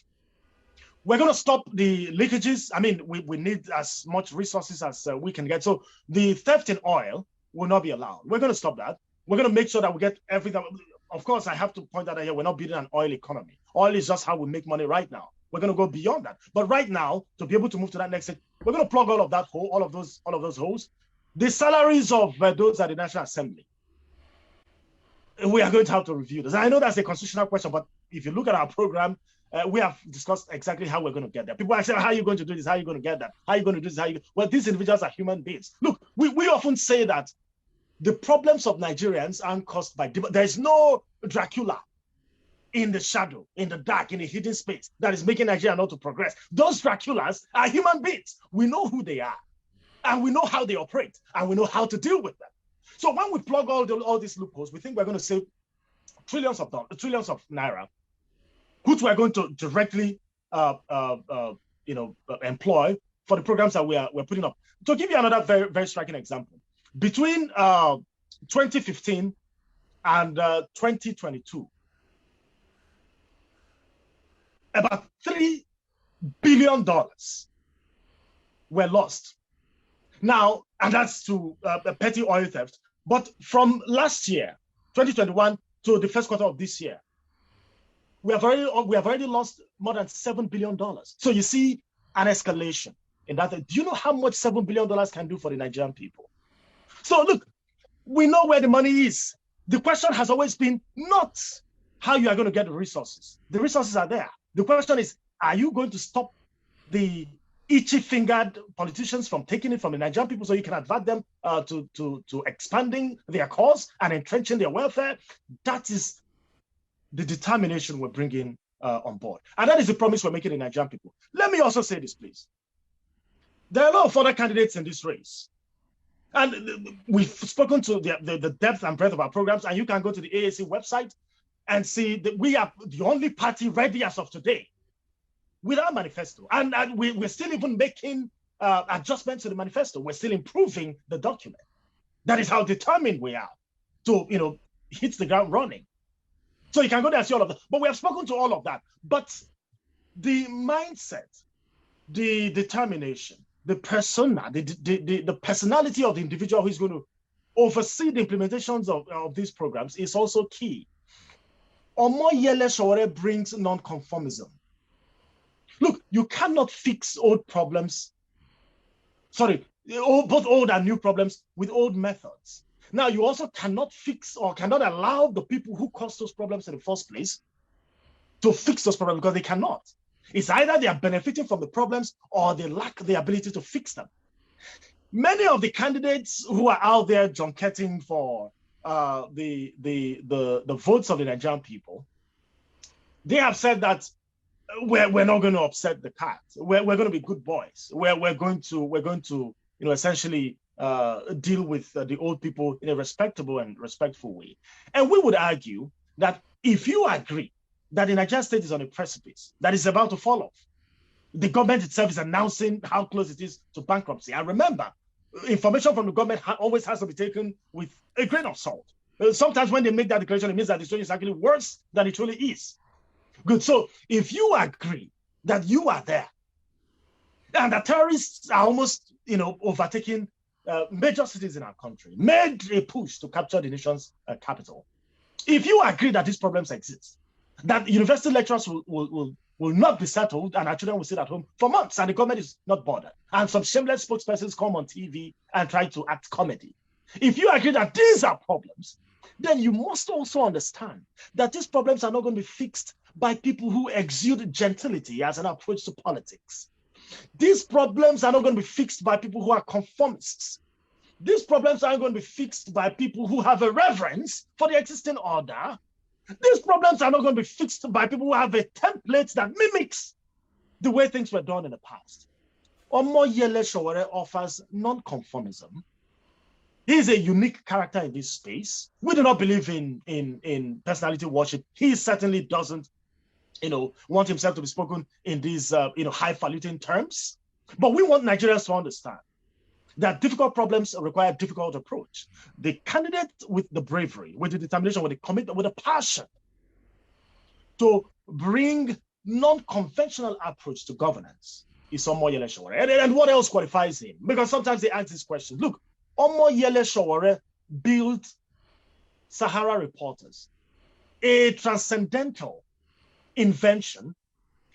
Speaker 2: We're going to stop the leakages. I mean, we need as much resources as we can get. So the theft in oil will not be allowed. We're going to stop that. We're going to make sure that we get everything. Of course, I have to point out that here, we're not building an oil economy. Oil is just how we make money right now. We're going to go beyond that. But right now, to be able to move to that next stage, we're going to plug all of that hole, all of those holes. The salaries of those at the National Assembly, we are going to have to review this. I know that's a constitutional question, but if you look at our program, we have discussed exactly how we're going to get there. People are saying, how are you going to do this? How are you going to get that? How are you going to do this? Well, these individuals are human beings. Look, we often say that the problems of Nigerians aren't caused by, there's no Dracula in the shadow, in the dark, in a hidden space that is making Nigeria not to progress. Those Draculas are human beings. We know who they are, and we know how they operate, and we know how to deal with them. So when we plug all these loopholes, we think we're going to save trillions of naira, which we're going to directly employ for the programs that we're putting up. To give you another very, very striking example, between 2015 and 2022, about $3 billion were lost. Now, and that's to petty oil theft. But from last year, 2021, to the first quarter of this year, we have already lost more than $7 billion. So you see an escalation in that. Do you know how much $7 billion can do for the Nigerian people? So look, we know where the money is. The question has always been not how you are going to get the resources. The resources are there. The question is, are you going to stop the itchy-fingered politicians from taking it from the Nigerian people so you can advert them to expanding their cause and entrenching their welfare? That is the determination we're bringing on board. And that is the promise we're making the Nigerian people. Let me also say this, please. There are a lot of other candidates in this race. And we've spoken to the depth and breadth of our programs, and you can go to the AAC website and see that we are the only party ready as of today with our manifesto. And we're still even making adjustments to the manifesto. We're still improving the document. That is how determined we are to hit the ground running. So you can go there and see all of that. But we have spoken to all of that. But the mindset, the determination, the persona, the personality of the individual who is going to oversee the implementations of these programs is also key. Omoyele Sowore brings non-conformism. Look, you cannot fix old problems, both old and new problems with old methods. Now, you also cannot fix or cannot allow the people who caused those problems in the first place to fix those problems because they cannot. It's either they are benefiting from the problems or they lack the ability to fix them. Many of the candidates who are out there junketing for the votes of the Nigerian people, they have said that we're not going to upset the cat. We're going to be good boys. We're going to essentially deal with the old people in a respectable and respectful way. And we would argue that if you agree that the Nigerian state is on a precipice that is about to fall off, the government itself is announcing how close it is to bankruptcy. And remember, information from the government always has to be taken with a grain of salt. Sometimes when they make that declaration, it means that the situation is actually worse than it really is. Good. So if you agree that you are there and that terrorists are almost, overtaking major cities in our country, made a push to capture the nation's capital. If you agree that these problems exist, that university lecturers will not be settled and our children will sit at home for months and the government is not bothered, and some shameless spokespersons come on TV and try to act comedy. If you agree that these are problems, then you must also understand that these problems are not going to be fixed by people who exude gentility as an approach to politics. These problems are not going to be fixed by people who are conformists. These problems aren't going to be fixed by people who have a reverence for the existing order. These problems are not going to be fixed by people who have a template that mimics the way things were done in the past. Omoyele Sowore offers non-conformism. He is a unique character in this space. We do not believe in personality worship. He certainly doesn't, want himself to be spoken in these, highfalutin terms. But we want Nigerians to understand that difficult problems require a difficult approach. The candidate with the bravery, with the determination, with the commitment, with the passion to bring non-conventional approach to governance is Omoyele Sowore. And what else qualifies him? Because sometimes they ask this question. Look, Omoyele Sowore built Sahara Reporters, a transcendental invention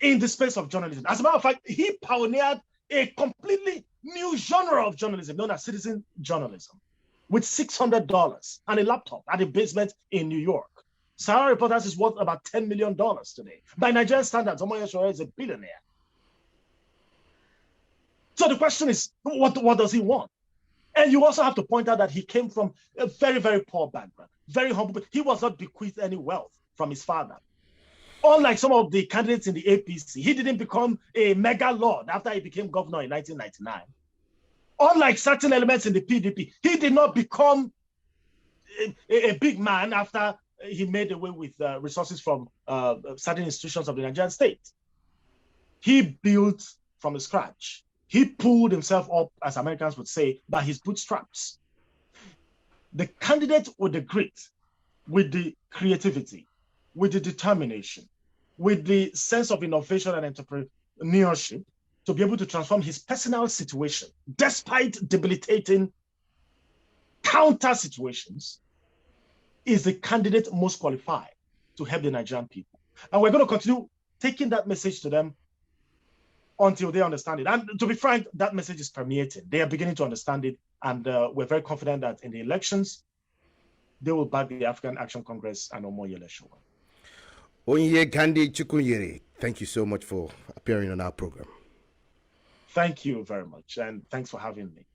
Speaker 2: in the space of journalism. As a matter of fact, he pioneered a completely new genre of journalism known as citizen journalism with $600 and a laptop at a basement in New York. Sahara Reporters is worth about $10 million today. By Nigerian standards, Omoyele Sowore is a billionaire. So the question is, what does he want? And you also have to point out that he came from a very, very poor background, very humble, but he was not bequeathed any wealth from his father. Unlike some of the candidates in the APC, he didn't become a mega lord after he became governor in 1999. Unlike certain elements in the PDP, he did not become a big man after he made away with resources from certain institutions of the Nigerian state. He built from scratch. He pulled himself up, as Americans would say, by his bootstraps. The candidate with the grit, with the creativity, with the determination, with the sense of innovation and entrepreneurship to be able to transform his personal situation, despite debilitating counter situations, is the candidate most qualified to help the Nigerian people. And we're going to continue taking that message to them until they understand it. And to be frank, that message is permeating. They are beginning to understand it. And we're very confident that in the elections, they will back the African Action Congress and Omoyele Sowore.
Speaker 1: Onye Gandhi Chukwunyere, thank you so much for appearing on our program.
Speaker 2: Thank you very much. And thanks for having me.